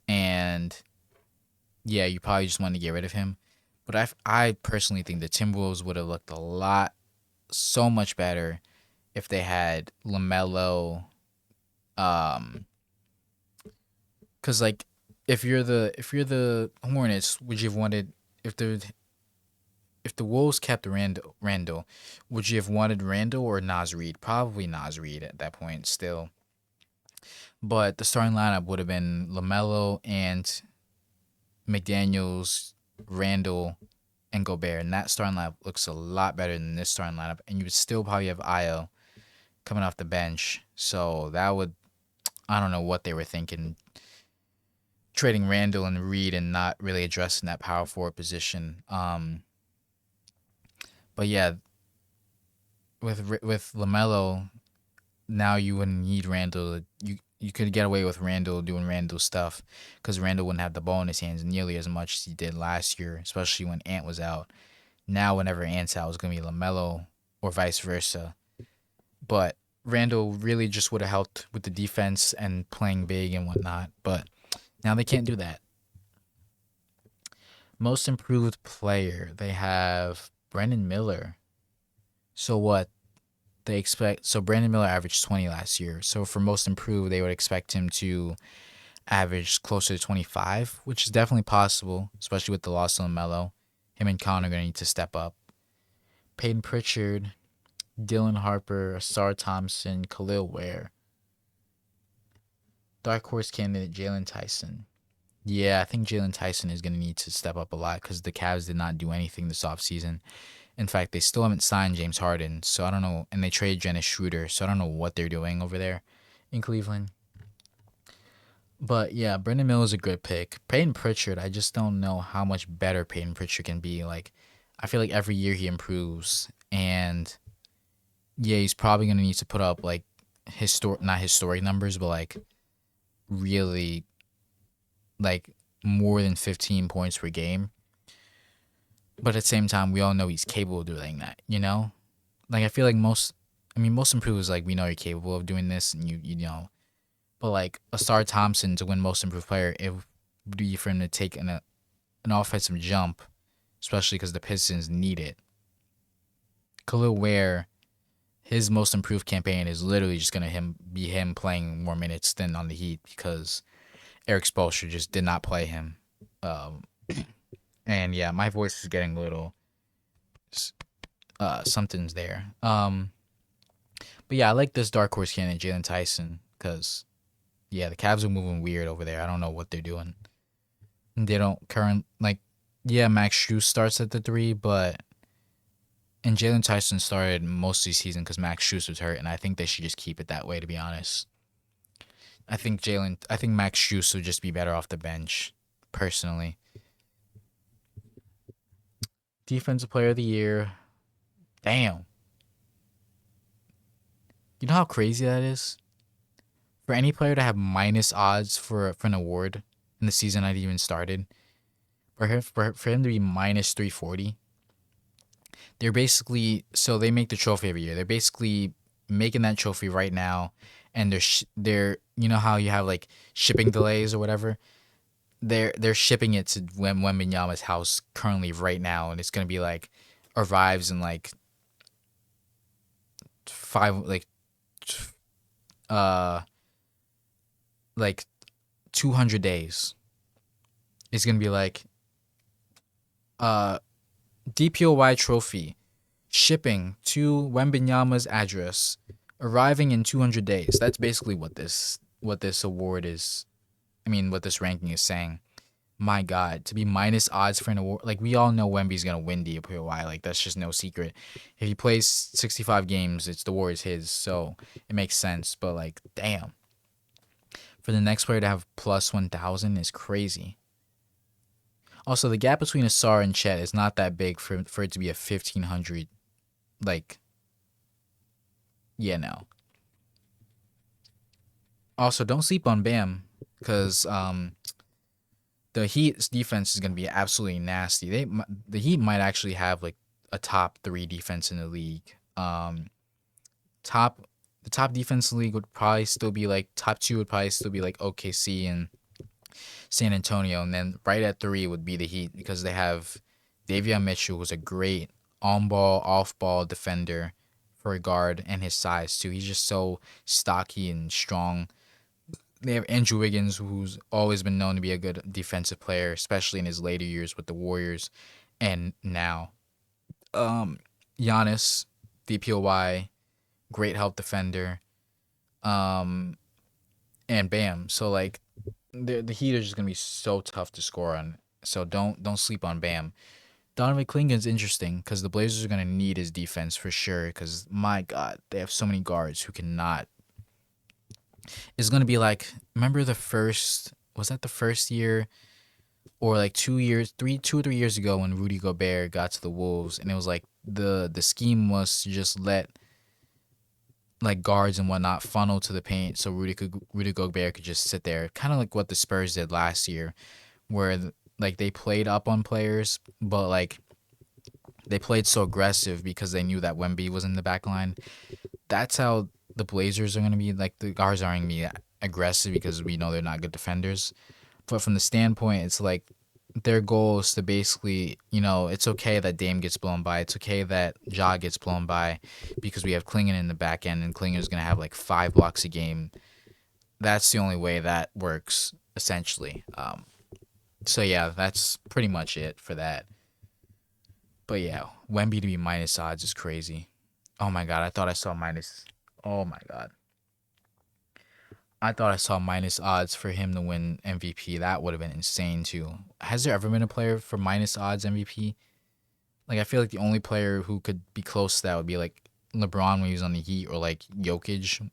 A: and yeah, you probably just wanted to get rid of him. But I personally think the Timberwolves would have looked a lot, so much better if they had LaMelo. Um, cause like if you're the Hornets, would you have wanted if the Wolves kept Randall, would you have wanted Randall or Naz Reid? Probably Naz Reid at that point still. But the starting lineup would have been LaMelo and McDaniels, Randall, and Gobert. And that starting lineup looks a lot better than this starting lineup. And you would still probably have Io coming off the bench. So that would, I don't know what they were thinking. Trading Randall and Reed and not really addressing that power forward position. But yeah, with Lamelo, now you wouldn't need Randall. You could get away with Randall doing Randall stuff because Randall wouldn't have the ball in his hands nearly as much as he did last year, especially when Ant was out. Now, whenever Ant's out, it's gonna be Lamelo or vice versa. But Randall really just would have helped with the defense and playing big and whatnot. But now they can't do that. Most improved player, they have Brendan Miller. So what? They expect so Brandon Miller averaged 20 last year. So for most improved, they would expect him to average closer to 25, which is definitely possible, especially with the loss of Melo. Him and Connor are going to need to step up. Peyton Pritchard, Dylan Harper, Asar Thompson, Khalil Ware. Dark horse candidate Jalen Tyson. Yeah, I think Jalen Tyson is going to need to step up a lot because the Cavs did not do anything this offseason. In fact, they still haven't signed James Harden, so I don't know. And they traded Dennis Schroeder, so I don't know what they're doing over there in Cleveland. But yeah, Brendan Miller is a good pick. Peyton Pritchard, I just don't know how much better Peyton Pritchard can be. Like, I feel like every year he improves, and yeah, he's probably gonna need to put up like not historic numbers, but like really like more than 15 points per game. But at the same time, we all know he's capable of doing that. Like I feel like most improved is like we know you're capable of doing this, and you know. But like Asar Thompson to win most improved player, it would be for him to take an offensive jump, especially because the Pistons need it. Khalil Ware, his most improved campaign is literally just gonna be him playing more minutes than on the Heat because Eric Spoelstra just did not play him. Um, and yeah, my voice is getting a little something's there. But yeah, I like this dark horse candidate Jalen Tyson because yeah, the Cavs are moving weird over there. I don't know what they're doing. They don't yeah, Max Strus starts at the three, but and Jalen Tyson started most of the season because Max Strus was hurt, and I think they should just keep it that way. To be honest, I think Max Strus would just be better off the bench, personally. Defensive Player of the Year. Damn, you know how crazy that is for any player to have minus odds for an award in the season not even started. For him to be minus 340, they're basically so they make the trophy every year. They're basically making that trophy right now, and they're you know how you have like shipping delays or whatever. They're shipping it to Wembenyama's house currently right now, and it's gonna be like arrives in like five uh like 200 days. It's gonna be like uh DPOY trophy shipping to Wembenyama's address, arriving in 200 days. That's basically what this award is. I mean, what this ranking is saying. My God, to be minus odds for an award, like we all know Wemby's gonna win DPOY. Like that's just no secret. If he plays 65 games, it's the award is his, so it makes sense. But like, damn, for the next player to have plus 1,000 is crazy. Also, the gap between Asar and Chet is not that big for it to be a 1,500. Like, yeah, no. Also, don't sleep on Bam, because the Heat's defense is gonna be absolutely nasty. The Heat might actually have like a top 3 defense in the league. Top the top defense in the league would probably still be like top 2 would probably still be like OKC and San Antonio, and then right at 3 would be the Heat because they have Davion Mitchell, who's a great on-ball, off-ball defender for a guard, and his size too. He's just so stocky and strong. They have Andrew Wiggins, who's always been known to be a good defensive player, especially in his later years with the Warriors, and now Giannis, DPOY, great help defender, um, and Bam. So like the Heat are just gonna be so tough to score on. So don't sleep on Bam. Donovan Clingan's interesting because the Blazers are gonna need his defense for sure. Because my God, they have so many guards who cannot. It's gonna be like, remember the first, was that the first year or like 2 years, 2 or 3 years ago when Rudy Gobert got to the Wolves, and it was like the scheme was to just let like guards and whatnot funnel to the paint so Rudy Gobert could just sit there, kind of like what the Spurs did last year, where like they played up on players, but like they played so aggressive because they knew that Wemby was in the back line. That's how the Blazers are gonna be. Like the guards aren't gonna be aggressive because we know they're not good defenders. But from the standpoint, it's like their goal is to basically, it's okay that Dame gets blown by. It's okay that Ja gets blown by because we have Klingon in the back end, and Klingon's going to have like 5 blocks a game. That's the only way that works, essentially. So, yeah, that's pretty much it for that. But, yeah, Wemby to be minus odds is crazy. Oh, my God. I thought I saw minus. Oh, my God. I thought I saw minus odds for him to win MVP. That would have been insane too. Has there ever been a player for minus odds MVP? Like I feel like the only player who could be close to that would be like LeBron when he was on the Heat, or like Jokic,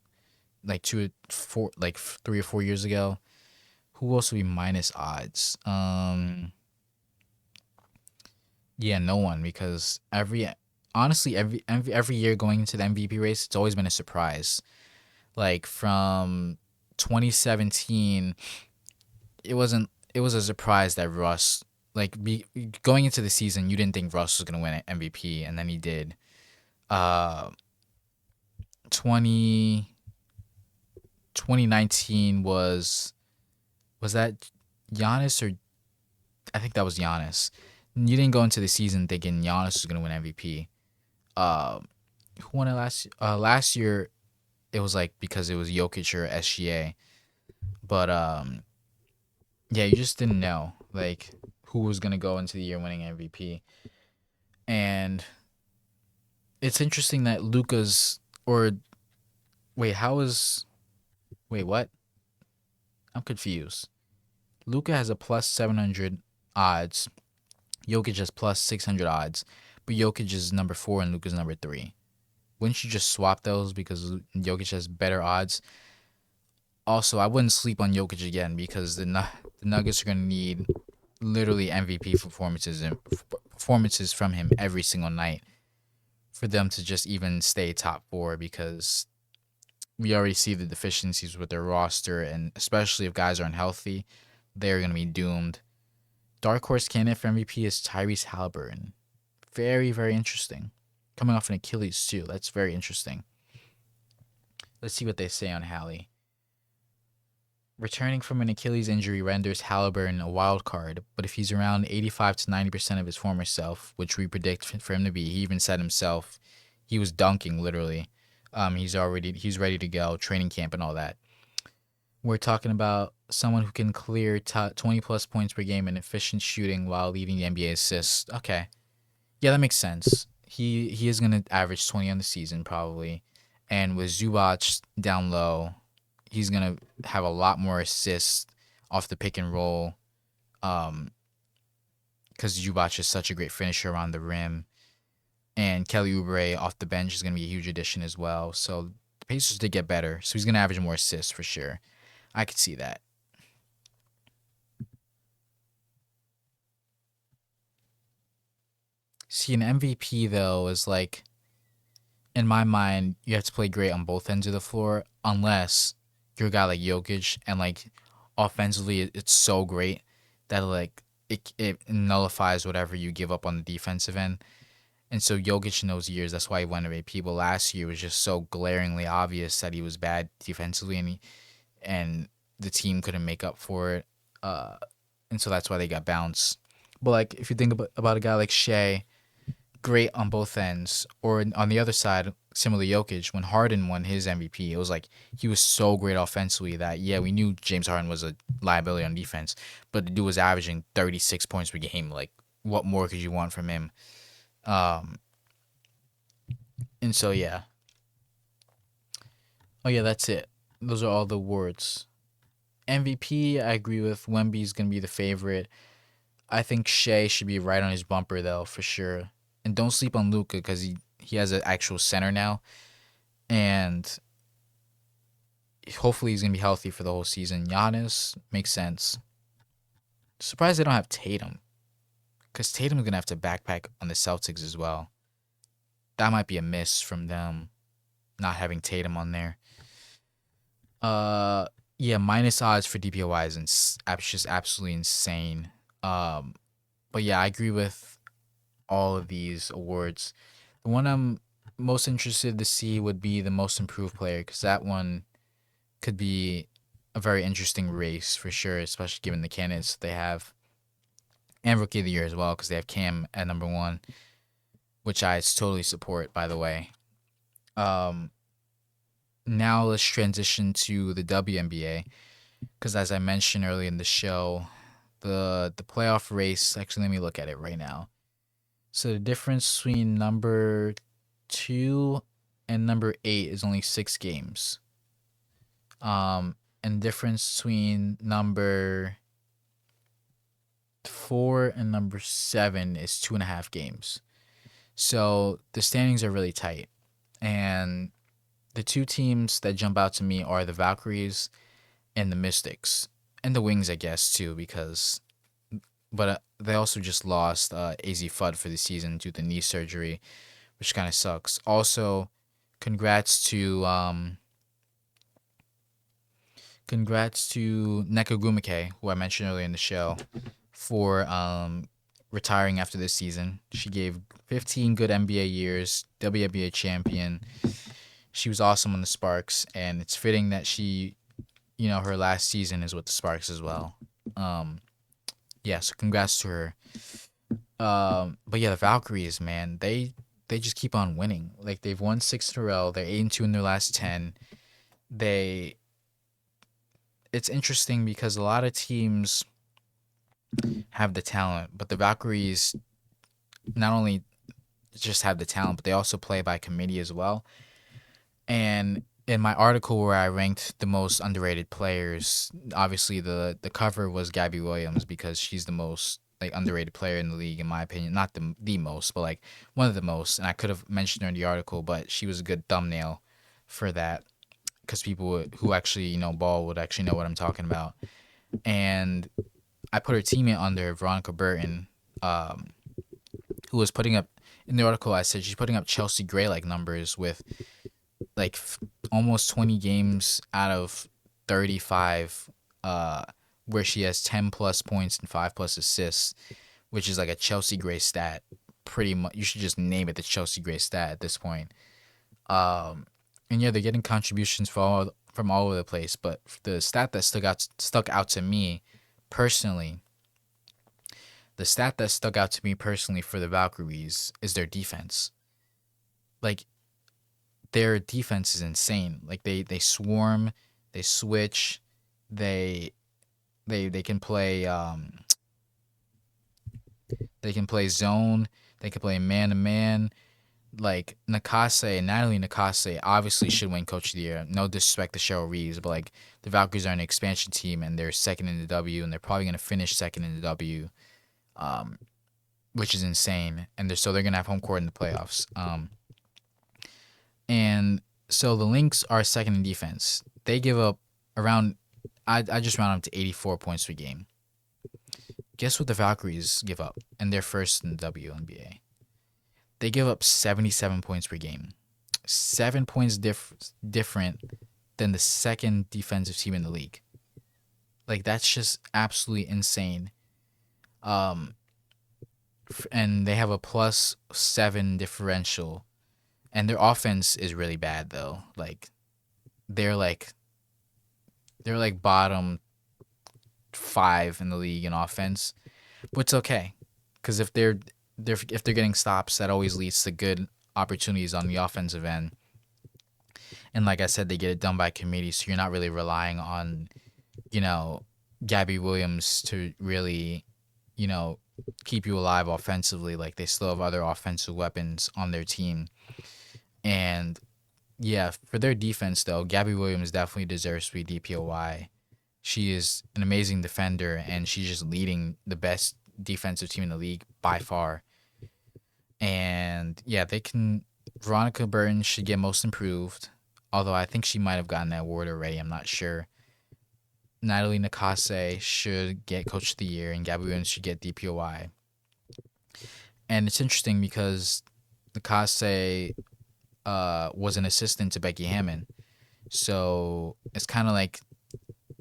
A: like 3 or 4 years ago. Who else would be minus odds? Yeah, no one, because honestly every year going into the MVP race, it's always been a surprise. Like from 2017, it was a surprise that Russ, going into the season, you didn't think Russ was gonna win MVP, and then he did. Uh 20 2019 was that Giannis, or I think that was Giannis. You didn't go into the season thinking Giannis was gonna win MVP. Uh, who won it last year? It was like because it was Jokic or SGA, but yeah, you just didn't know like who was gonna go into the year winning MVP. And it's interesting that Luka's, or wait, wait, what? I'm confused. Luka has a plus 700 odds. Jokic has plus 600 odds, but Jokic is number 4 and Luka's number 3. Wouldn't you just swap those because Jokic has better odds? Also, I wouldn't sleep on Jokic again because the Nuggets are going to need literally MVP performances from him every single night for them to just even stay top 4, because we already see the deficiencies with their roster, and especially if guys aren't healthy, they're going to be doomed. Dark horse candidate for MVP is Tyrese Halliburton. Very, very interesting. Coming off an Achilles too. That's very interesting. Let's see what they say on Hallie. Returning from an Achilles injury renders Halliburton a wild card, but if he's around 85 to 90% of his former self, which we predict for him to be, he even said himself, he was dunking literally. He's ready to go, training camp and all that. We're talking about someone who can clear 20 plus points per game and efficient shooting while leading the NBA assists. Okay, yeah, that makes sense. He is gonna average 20 on the season probably, and with Zubac down low, he's gonna have a lot more assists off the pick and roll. Um, because Zubac is such a great finisher around the rim, and Kelly Oubre off the bench is gonna be a huge addition as well. So the Pacers did get better, so he's gonna average more assists for sure. I could see that. See, an MVP though is like, in my mind, you have to play great on both ends of the floor, unless you're a guy like Jokic and like offensively it's so great that like it nullifies whatever you give up on the defensive end. And so Jokic in those years, that's why he won MVP. But last year was just so glaringly obvious that he was bad defensively, and the team couldn't make up for it. Uh, and so that's why they got bounced. But like if you think about a guy like Shea, great on both ends. Or on the other side, similarly Jokic, when Harden won his MVP, it was like he was so great offensively that, yeah, we knew James Harden was a liability on defense, but the dude was averaging 36 points per game. Like, what more could you want from him? Um, and so, yeah. Oh, yeah, that's it. Those are all the awards. MVP, I agree with. Wemby's going to be the favorite. I think Shea should be right on his bumper, though, for sure. And don't sleep on Luka because he has an actual center now. And hopefully he's gonna be healthy for the whole season. Giannis makes sense. Surprised they don't have Tatum, because Tatum's gonna have to backpack on the Celtics as well. That might be a miss from them not having Tatum on there. Uh, yeah, minus odds for DPOY is just absolutely insane. Um, but yeah, I agree with all of these awards. The one I'm most interested to see would be the most improved player, because that one could be a very interesting race for sure, especially given the candidates they have, and rookie of the year as well, because they have Cam at number one, which I totally support, by the way. Um, Now let's transition to the WNBA, because as I mentioned earlier in the show, the playoff race. Actually, let me look at it right now. So the difference between number 2 and number 8 is only 6 games. And difference between number 4 and number 7 is 2.5 games. So the standings are really tight. And the two teams that jump out to me are the Valkyries and the Mystics. And the Wings, I guess, too, because. But they also just lost AZ Fudd for the season due to knee surgery, which kind of sucks. Also, congrats to Neko Gumike, who I mentioned earlier in the show, for retiring after this season. She gave 15 good NBA years, WNBA champion. She was awesome on the Sparks, and it's fitting that her last season is with the Sparks as well. Yeah, so congrats to her. But yeah, the Valkyries, man, they just keep on winning. Like, they've won 6 in a row. They're 8-2 in their last 10. It's interesting because a lot of teams have the talent, but the Valkyries not only just have the talent, but they also play by committee as well. And in my article where I ranked the most underrated players, obviously the cover was Gabby Williams, because she's the most like underrated player in the league in my opinion. Not the most, but like one of the most. And I could have mentioned her in the article, but she was a good thumbnail for that, because people who actually ball would actually know what I'm talking about. And I put her teammate under Veronica Burton, um, who was putting up, in the article I said she's putting up Chelsea Gray like numbers with like almost 20 games out of 35, where she has 10 plus points and 5 plus assists, which is like a Chelsea Gray stat. Pretty much, you should just name it the Chelsea Gray stat at this point. Um, And yeah, they're getting contributions from all over the place. But the stat that stuck out to me personally, the stat that stuck out to me personally for the Valkyries is their defense. Like their defense is insane. Like they swarm, they switch, they they can play they can play zone, they can play man to man. Like Natalie Nakase obviously should win Coach of the Year. No disrespect to Cheryl Reeves, but like the Valkyries are an expansion team and they're second in the W and they're probably gonna finish second in the W, um, which is insane. And they're gonna have home court in the playoffs. And so the Lynx are second in defense. They give up around I just round up to 84 points per game. Guess what the Valkyries give up? And they're first in the WNBA. They give up 77 points per game. 7 points different than the second defensive team in the league. Like that's just absolutely insane. Um, and they have a +7 differential, and their offense is really bad though. Like they're like they're like bottom 5 in the league in offense, but it's okay, because if they're getting stops, that always leads to good opportunities on the offensive end. And like I said, they get it done by committee, so you're not really relying on, you know, Gabby Williams to really, you know, keep you alive offensively. Like they still have other offensive weapons on their team. And yeah, for their defense though, Gabby Williams definitely deserves to be DPOY. She is an amazing defender and she's just leading the best defensive team in the league by far. And yeah, they can. Veronica Burton should get most improved, although I think she might have gotten that award already. I'm not sure. Natalie Nakase should get Coach of the Year, and Gabby Williams should get DPOI. And it's interesting because Nakase was an assistant to Becky Hammon, so it's kind of like,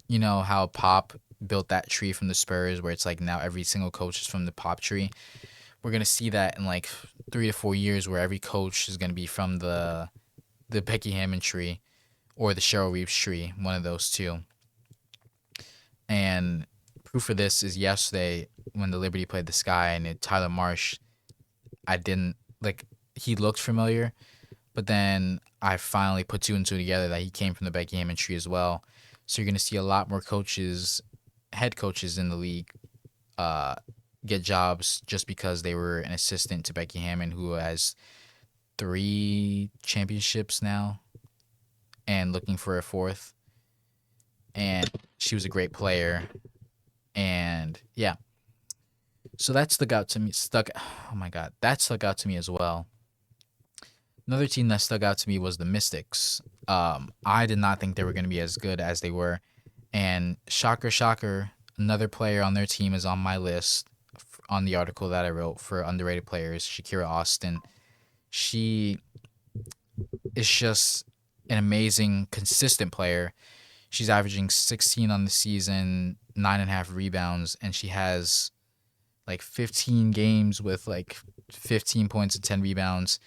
A: you know how Pop built that tree from the Spurs, where it's like now every single coach is from the Pop tree. We're gonna see that in like 3 to 4 years, where every coach is gonna be from the Becky Hammon tree or the Cheryl Reeves tree, one of those two. And proof of this is yesterday when the Liberty played the Sky and Tyler Marsh. I didn't like he looked familiar, but then I finally put two and two together that he came from the Becky Hammon tree as well. So you're gonna see a lot more coaches, head coaches in the league, uh, get jobs just because they were an assistant to Becky Hammon, who has 3 championships now and looking for a fourth. And she was a great player. And yeah, so that stuck out to me. Oh my god, that stuck out to me as well. Another team that stuck out to me was the Mystics. I did not think they were going to be as good as they were, and shocker, shocker, another player on their team is on my list on the article that I wrote for underrated players, Shakira Austin. She is just an amazing, consistent player. She's averaging 16 on the season, 9.5 rebounds, and she has like 15 games with like 15 points and 10 rebounds.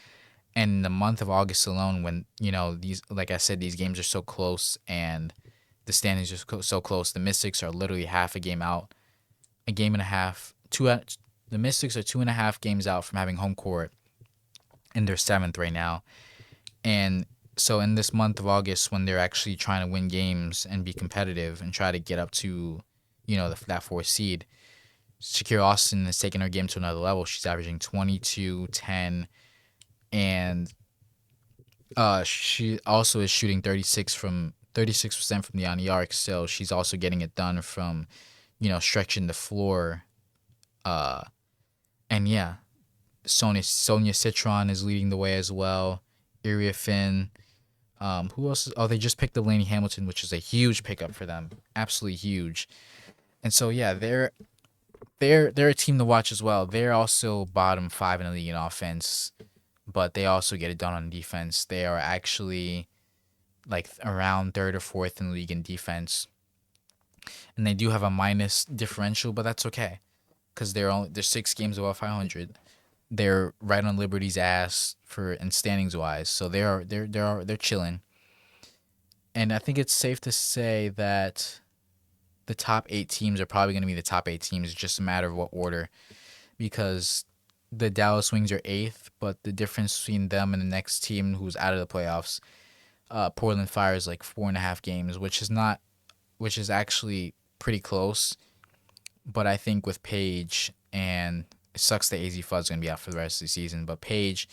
A: And in the month of August alone, when these, like I said, these games are so close and the standings are so close, the Mystics are literally half a game out, a game and a half. The Mystics are 2.5 games out from having home court, and they're seventh right now. And so in this month of August, when they're actually trying to win games and be competitive and try to get up to, that fourth seed, Shakira Austin has taken her game to another level. She's averaging 22, 10, and she also is shooting 36% from the arc. So she's also getting it done from, stretching the floor. And yeah, Sonia Citron is leading the way as well. Iria Finn. Who else? They just picked up Laney Hamilton, which is a huge pickup for them. Absolutely huge. And so yeah, they're a team to watch as well. They're also bottom 5 in the league in offense, but they also get it done on defense. They are actually like around third or fourth in the league in defense, and they do have a minus differential, but that's okay because they're 6 games above 500. They're right on Liberty's ass for in standings wise, so they're chilling. And I think it's safe to say that the top 8 teams are probably going to be the top 8 teams. It's just a matter of what order, because the Dallas Wings are eighth, but the difference between them and the next team who's out of the playoffs, Portland Fire, is like 4.5 games, which is actually pretty close. But I think with Paige, and it sucks that AZ Fudd's going to be out for the rest of the season, but Paige,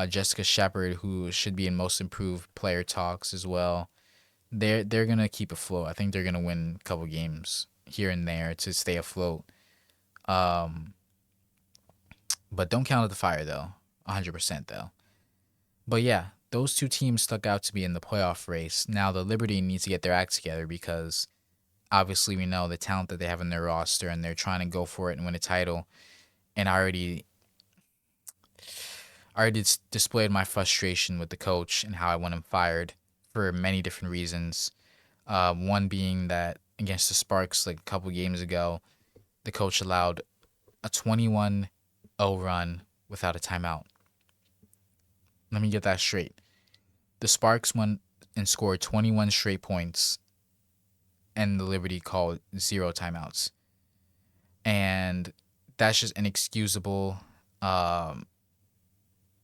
A: Jessica Shepard, who should be in most improved player talks as well, they're gonna keep afloat. I think they're gonna win a couple games here and there to stay afloat. Um, but don't count out the Fire though, 100% though. But yeah, those two teams stuck out to be in the playoff race. Now the Liberty needs to get their act together, because obviously we know the talent that they have in their roster, and they're trying to go for it and win a title. And I already displayed my frustration with the coach and how I want him fired for many different reasons. One being that against the Sparks, like a couple games ago, the coach allowed a 21-0 run without a timeout. Let me get that straight. The Sparks went and scored 21 straight points, and the Liberty called zero timeouts. And that's just inexcusable. Um,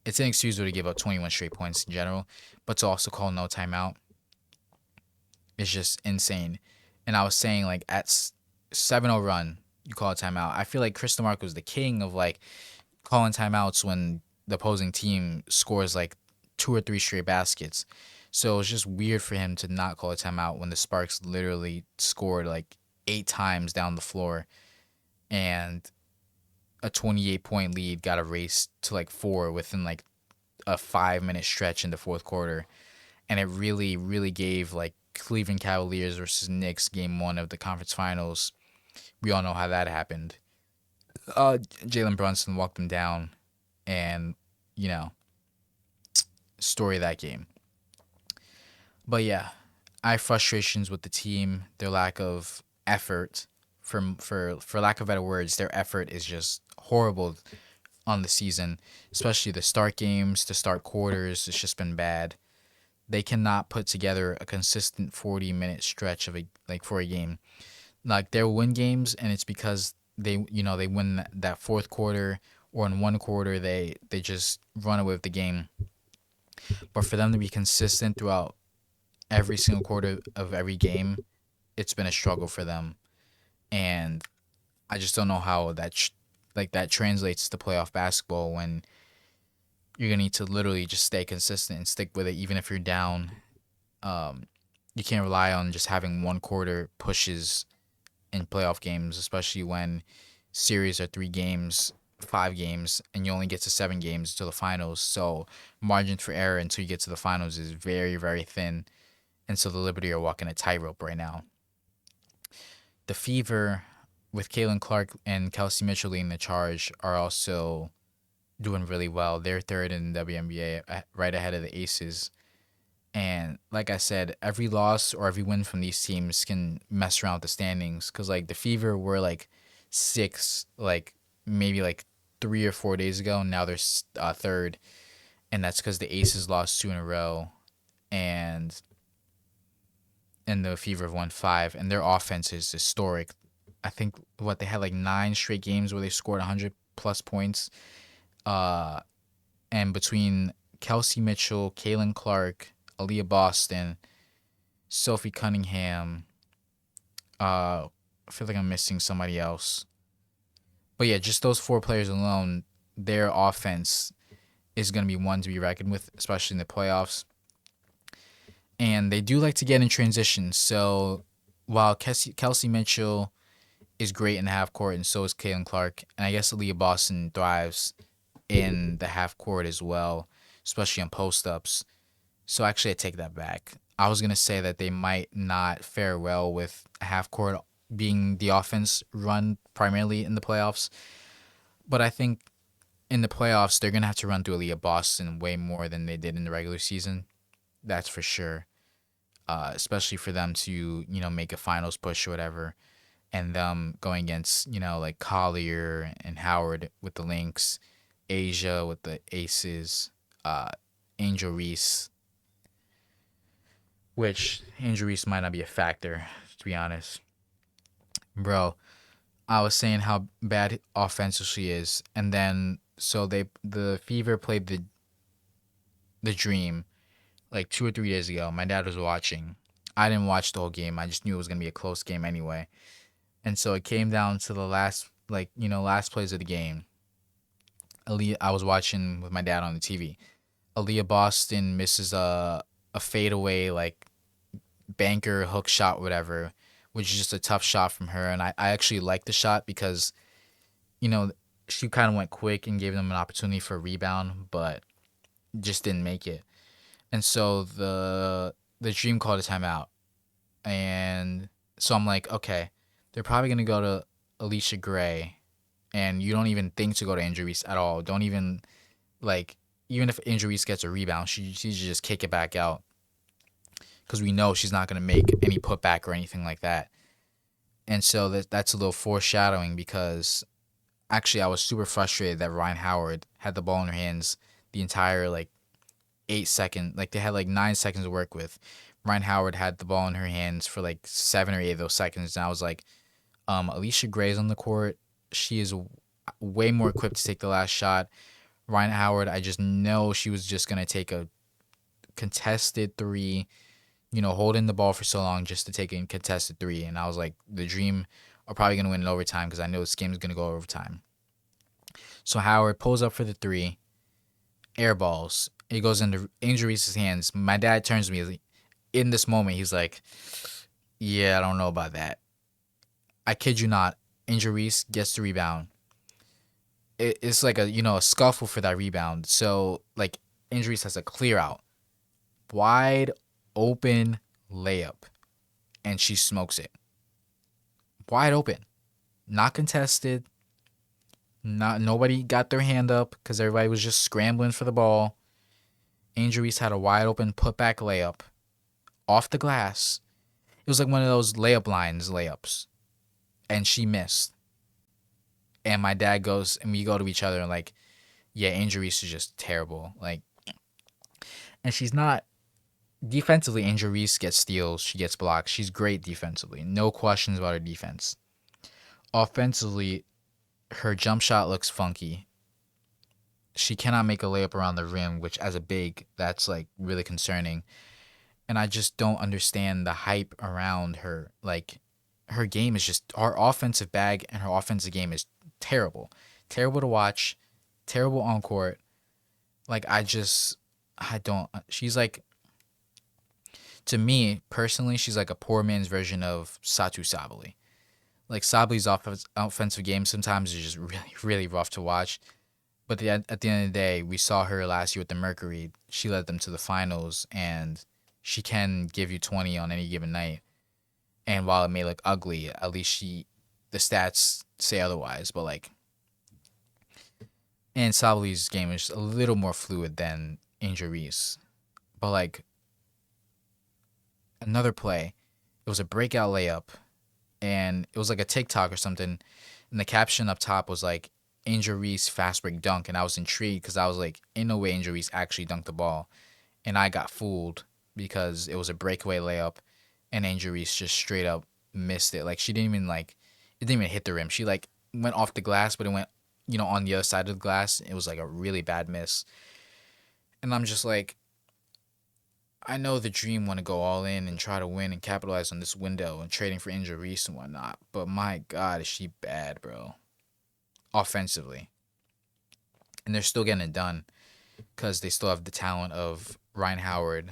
A: it's inexcusable to give up 21 straight points in general, but to also call no timeout is just insane. And I was saying, like, at 7-0 run, you call a timeout. I feel like Chris DeMarco was the king of, like, calling timeouts when the opposing team scores, like, 2 or 3 straight baskets. So it was just weird for him to not call a timeout when the Sparks literally scored, like, 8 times down the floor, and a 28-point lead got erased to, like, 4 within, like, a 5-minute stretch in the fourth quarter. And it really, really gave, like, Cleveland Cavaliers versus Knicks game 1 of the conference finals. We all know how that happened. Jalen Brunson walked them down, and, you know, story of that game. But yeah, I have frustrations with the team, their lack of effort. For lack of better words, their effort is just horrible on the season, especially the start games, the start quarters. It's just been bad. They cannot put together a consistent 40-minute stretch of for a game. Like, they'll win games, and it's because they win that fourth quarter, or in one quarter they just run away with the game. But for them to be consistent throughout every single quarter of every game, it's been a struggle for them. And I just don't know how that translates to playoff basketball, when you're gonna need to literally just stay consistent and stick with it, even if you're down. You can't rely on just having one quarter pushes in playoff games, especially when series are 3 games, 5 games, and you only get to 7 games to the finals. So margin for error until you get to the finals is very, very thin. And so the Liberty are walking a tightrope right now. The Fever, with Caitlin Clark and Kelsey Mitchell leading the charge, are also doing really well. They're third in the WNBA, right ahead of the Aces. And like I said, every loss or every win from these teams can mess around with the standings. Because, like, the Fever were, like, 6, like, maybe, like, 3 or 4 days ago. And now they're third. And that's because the Aces lost 2 in a row. And the Fever have won 5. And their offense is historic. I think, they had, like, 9 straight games where they scored 100-plus points. And between Kelsey Mitchell, Caitlin Clark, Aaliyah Boston, Sophie Cunningham. I feel like I'm missing somebody else. But yeah, just those 4 players alone, their offense is going to be one to be reckoned with, especially in the playoffs. And they do like to get in transition. So while Kelsey Mitchell is great in the half court, and so is Caitlin Clark, and I guess Aaliyah Boston thrives in the half court as well, especially on post ups. So actually, I take that back. I was gonna say that they might not fare well with half court being the offense run primarily in the playoffs, but I think in the playoffs they're gonna have to run through Aaliyah Boston way more than they did in the regular season. That's for sure. Especially for them to make a finals push or whatever, and them going against like Collier and Howard with the Lynx, Asia with the Aces, Angel Reese. which injuries might not be a factor, to be honest. Bro, I was saying how bad offensive she is, and then so the Fever played the Dream like 2 or 3 days ago. My dad was watching. I didn't watch the whole game. I just knew it was gonna be a close game anyway. And so it came down to the last last plays of the game. I was watching with my dad on the TV. Aaliyah Boston misses a fadeaway like banker hook shot, whatever, which is just a tough shot from her. And I actually liked the shot because you know she kind of went quick and gave them an opportunity for a rebound, but just didn't make it. And so the Dream called a timeout, and so I'm like, okay, they're probably gonna go to Alicia Gray, and you don't even think to go to Angel Reese at all. Don't even like even if Angel Reese gets a rebound, she should just kick it back out because we know she's not gonna make any putback or anything like that. And so that's a little foreshadowing because actually I was super frustrated that Ryan Howard had the ball in her hands the entire like 8 second, like they had like 9 seconds to work with. Ryan Howard had the ball in her hands for like 7 or 8 of those seconds, and I was like, Alicia Gray's on the court. She is way more equipped to take the last shot. Ryan Howard, I just know she was just gonna take a contested three, holding the ball for so long just to take a contested three, and I was like, the Dream are probably gonna win in overtime because I know this game is gonna go overtime. So Howard pulls up for the three, air balls. It goes into Angel Reese's hands. My dad turns to me in this moment. He's like, "Yeah, I don't know about that." I kid you not. Angel Reese gets the rebound. It's like a scuffle for that rebound. So like Angel Reese has a clear out, wide open layup, and she smokes it. Wide open, not contested. Not nobody got their hand up because everybody was just scrambling for the ball. Angel Reese had a wide open putback layup off the glass. It was like one of those layup lines layups, and she missed. And my dad goes, and we go to each other and like, yeah, Angel Reese is just terrible. Like, and she's not defensively. Angel Reese gets steals, she gets blocks. She's great defensively, no questions about her defense. Offensively, her jump shot looks funky. She cannot make a layup around the rim, which as a big, that's like really concerning. And I just don't understand the hype around her. Like, her game is just her offensive bag, and her offensive game is terrible, terrible to watch, terrible on court. Like I don't. She's like, to me personally, she's like a poor man's version of Satu Sabali. Like Sabli's offensive game sometimes is just really really rough to watch. But at the end of the day, we saw her last year with the Mercury. She led them to the finals, and she can give you 20 on any given night. And while it may look ugly, at least the stats say otherwise. But like, and Sabali's game is a little more fluid than Angel Reese. But like another play, it was a breakout layup, and it was like a TikTok or something. And the caption up top was like Angel Reese fast break dunk, and I was intrigued because I was like, ain't no way Angel Reese actually dunked the ball, and I got fooled because it was a breakaway layup, and Angel Reese just straight up missed it. Like she didn't even like it didn't even hit the rim. She like went off the glass, but it went on the other side of the glass. It was like a really bad miss, and I'm just like, I know the Dream want to go all in and try to win and capitalize on this window and trading for Angel Reese and whatnot, but my God, is she bad, bro? Offensively, and they're still getting it done because they still have the talent of Ryan Howard,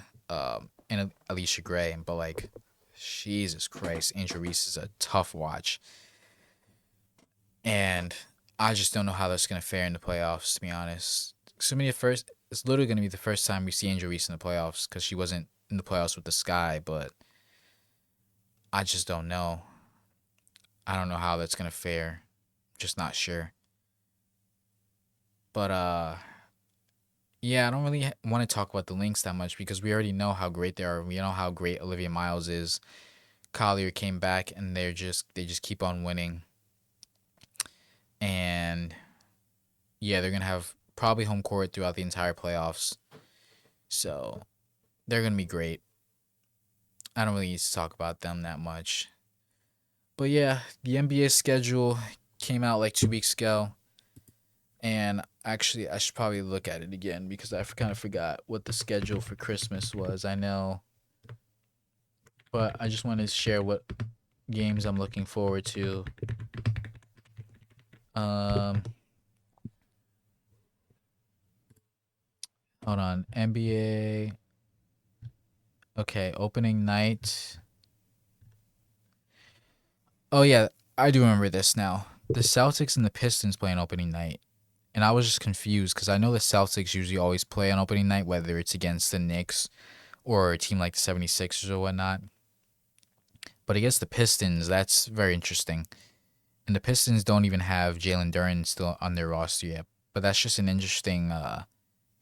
A: and Alicia Gray. But like, Jesus Christ, Angel Reese is a tough watch, and I just don't know how that's gonna fare in the playoffs. To be honest, it's literally gonna be the first time we see Angel Reese in the playoffs because she wasn't in the playoffs with the Sky. But I just don't know. I don't know how that's gonna fare. Just not sure. But yeah, I don't really want to talk about the Lynx that much because we already know how great they are. We know how great Olivia Miles is. Collier came back, and they just keep on winning. And yeah, they're gonna have probably home court throughout the entire playoffs. So they're gonna be great. I don't really need to talk about them that much. But yeah, the NBA schedule came out like 2 weeks ago, and actually, I should probably look at it again because I kind of forgot what the schedule for Christmas was. I know, but I just wanted to share what games I'm looking forward to. Um, Hold on, NBA. Okay, opening night. Oh yeah, I do remember this now. The Celtics and the Pistons play on opening night. And I was just confused because I know the Celtics usually always play on opening night, whether it's against the Knicks or a team like the 76ers or whatnot. But against the Pistons, that's very interesting. And the Pistons don't even have Jalen Duren still on their roster yet. But that's just an interesting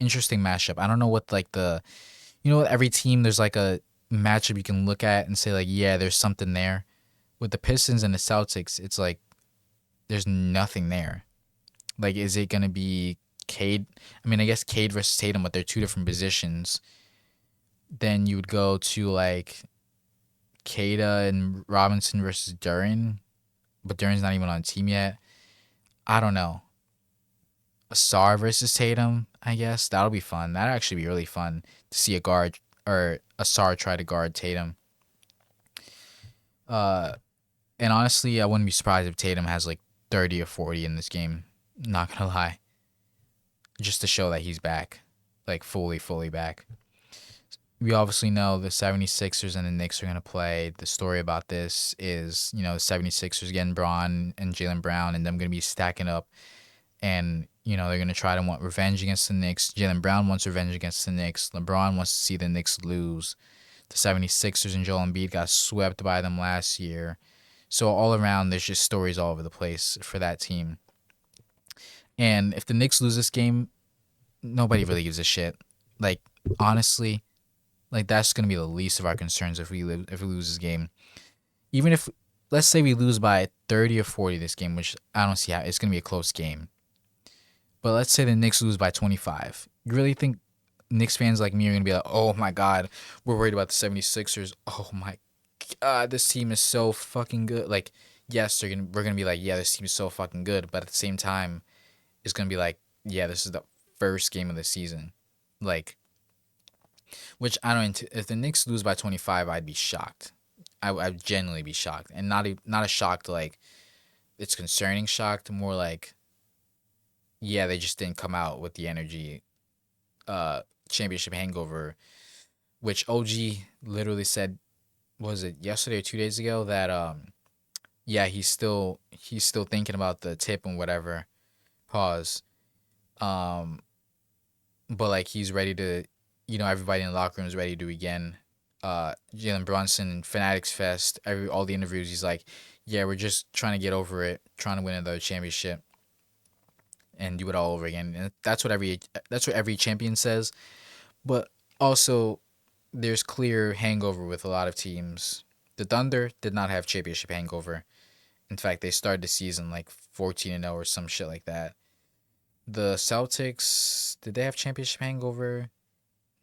A: matchup. I don't know what like every team there's like a matchup you can look at and say like, yeah, there's something there. With the Pistons and the Celtics, it's like there's nothing there. Like, is it gonna be Cade? I mean, I guess Cade versus Tatum, but they're two different positions. Then you would go to like Kada and Robinson versus Duran, but Duran's not even on the team yet. I don't know. Asar versus Tatum, I guess that'll be fun. That'd actually be really fun to see a guard or Asar try to guard Tatum. Uh, and honestly, I wouldn't be surprised if Tatum has like 30 or 40 in this game. Not gonna lie, just to show that he's back, like fully back. We obviously know the 76ers and the Knicks are going to play. The story about this is, the 76ers getting Braun and Jaylen Brown and them going to be stacking up. And, they're going to try to want revenge against the Knicks. Jaylen Brown wants revenge against the Knicks. LeBron wants to see the Knicks lose. The 76ers and Joel Embiid got swept by them last year. So all around, there's just stories all over the place for that team. And if the Knicks lose this game, nobody really gives a shit. Like, honestly, like that's gonna be the least of our concerns if we lose this game. Even if let's say we lose by 30 or 40 this game, which I don't see how it's gonna be a close game. But let's say the Knicks lose by 25. You really think Knicks fans like me are gonna be like, oh my god, we're worried about the 76ers. Oh my god, this team is so fucking good. Like, yes, we're gonna be like, yeah, this team is so fucking good, but at the same time, it's gonna be like, yeah, this is the first game of the season. Like, which I don't. If the Knicks lose by 25, I'd be shocked. I'd genuinely be shocked, and not a shocked like it's concerning shocked. More like, yeah, they just didn't come out with the energy. Championship hangover, which OG literally said, was it yesterday or 2 days ago that yeah, he's still thinking about the tip and whatever. Pause. Um, but like he's ready to, everybody in the locker room is ready to do again. Jalen Brunson, Fanatics Fest, all the interviews, he's like, yeah, we're just trying to get over it, trying to win another championship, and do it all over again. And that's what every champion says. But also, there's clear hangover with a lot of teams. The Thunder did not have championship hangover. In fact, they started the season like 14-0 or some shit like that. The Celtics, did they have championship hangover?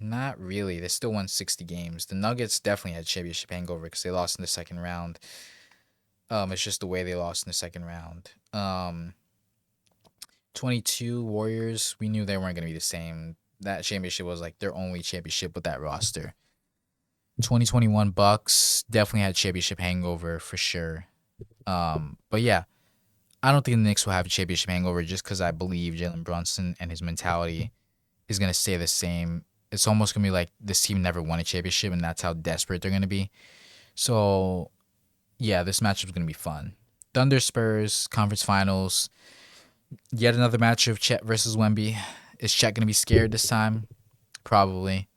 A: Not really. They still won 60 games. The Nuggets definitely had championship hangover because they lost in the second round. It's just the way they lost in the second round. 22 Warriors, we knew they weren't going to be the same. That championship was like their only championship with that roster. 2021 Bucks definitely had championship hangover for sure. But yeah, I don't think the Knicks will have a championship hangover just because I believe Jalen Brunson and his mentality is going to stay the same. It's almost going to be like this team never won a championship, and that's how desperate they're going to be. So, yeah, this matchup is going to be fun. Thunder Spurs, conference finals. Yet another match of Chet versus Wemby. Is Chet going to be scared this time? Probably.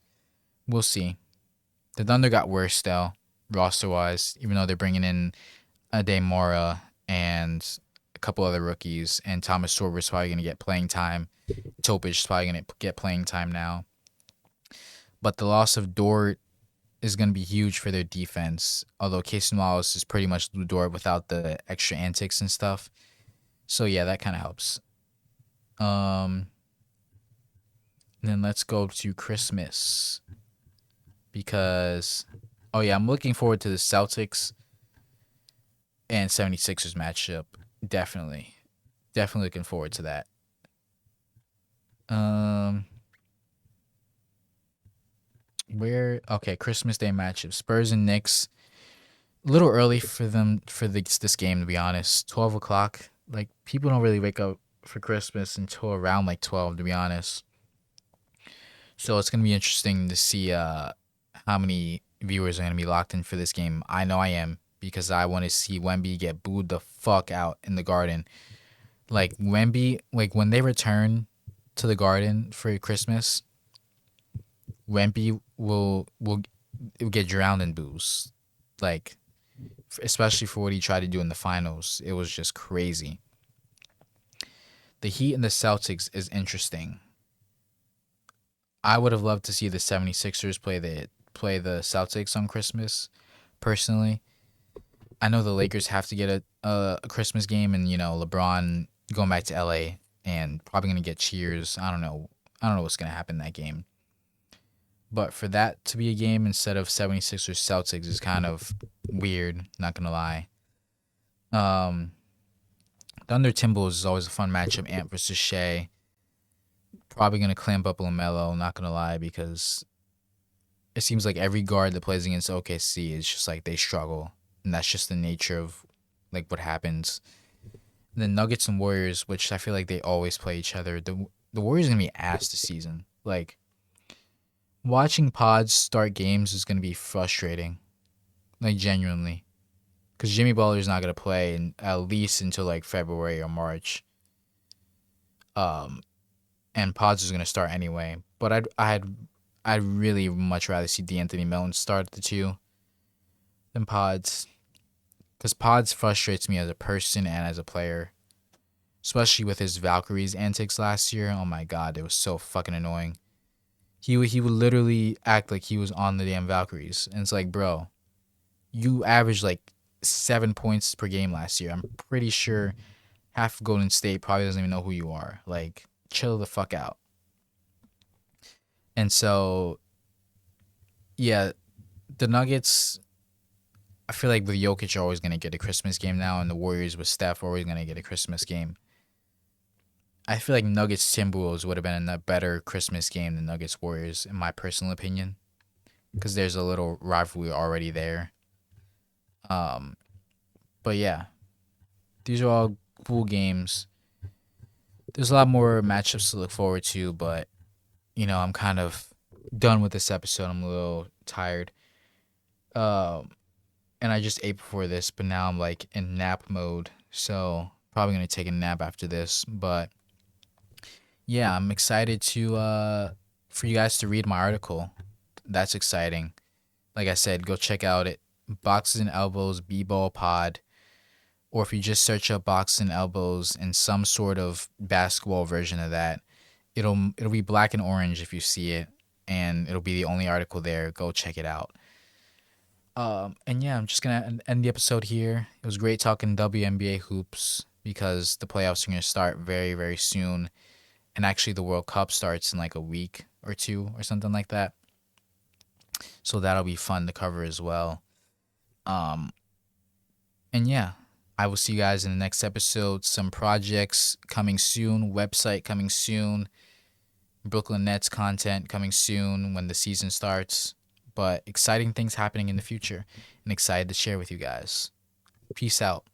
A: We'll see. The Thunder got worse, though, roster-wise, even though they're bringing in Ade Mora and a couple other rookies, and Thomas Sorber's probably going to get playing time. Topic is probably going to get playing time now. But the loss of Dort is going to be huge for their defense, although Casey Wallace is pretty much Lou Dort without the extra antics and stuff. So, yeah, that kind of helps. Then let's go to Christmas because Oh yeah, I'm looking forward to the Celtics and 76ers matchup. Definitely. Definitely looking forward to that. Um where okay, Christmas Day matchup. Spurs and Knicks. A little early for them for this game to be honest. 12 o'clock. Like people don't really wake up for Christmas until around like 12 to be honest. So it's gonna be interesting to see how many viewers are gonna be locked in for this game. I know I am because I want to see Wemby get booed the fuck out in the Garden. Like Wemby, like when they return to the Garden for Christmas, Wemby will get drowned in boos. Like especially for what he tried to do in the finals, it was just crazy. The Heat and the Celtics is interesting. I would have loved to see the 76ers play the Celtics on Christmas. Personally, I know the Lakers have to get a Christmas game, and LeBron going back to LA and probably gonna get cheers. I don't know. I don't know what's gonna happen in that game. But for that to be a game instead of 76ers Celtics is kind of weird. Not gonna lie. Um, Thunder Timberwolves is always a fun matchup. Ant versus Shea. Probably gonna clamp up Lamelo. Not gonna lie because it seems like every guard that plays against OKC is just like they struggle, and that's just the nature of like what happens. The Nuggets and Warriors, which I feel like they always play each other. The Warriors are gonna be ass this season. Like watching pods start games is gonna be frustrating, like genuinely, because Jimmy Butler is not gonna play at least until like February or March. Um, and pods is gonna start anyway. But I'd really much rather see D'Anthony Melton start the two than pods, because pods frustrates me as a person and as a player, especially with his Valkyries antics last year. Oh my god, it was so fucking annoying. He would literally act like he was on the damn Valkyries, and it's like, bro, you averaged like 7 points per game last year. I'm pretty sure half of Golden State probably doesn't even know who you are. Like, chill the fuck out. And so, yeah, the Nuggets. I feel like with Jokic, are always gonna get a Christmas game now, and the Warriors with Steph are always gonna get a Christmas game. I feel like Nuggets Timberwolves would have been a better Christmas game than Nuggets Warriors, in my personal opinion, because there's a little rivalry already there. Um, but yeah, these are all cool games. There's a lot more matchups to look forward to, but I'm kind of done with this episode. I'm a little tired. Um, and I just ate before this, but now I'm like in nap mode, so probably gonna take a nap after this. But yeah, I'm excited to for you guys to read my article. That's exciting. Like I said, go check out it. Boxes and Elbows B-Ball Pod, or if you just search up Boxes and Elbows and some sort of basketball version of that, it'll be black and orange if you see it, and it'll be the only article there. Go check it out. And yeah, I'm just gonna end the episode here. It was great talking WNBA hoops because the playoffs are gonna start very, very soon, and actually the World Cup starts in like a week or two or something like that. So that'll be fun to cover as well. Um, and yeah, I will see you guys in the next episode. Some projects coming soon, website coming soon, Brooklyn Nets content coming soon when the season starts. But exciting things happening in the future and excited to share with you guys. Peace out.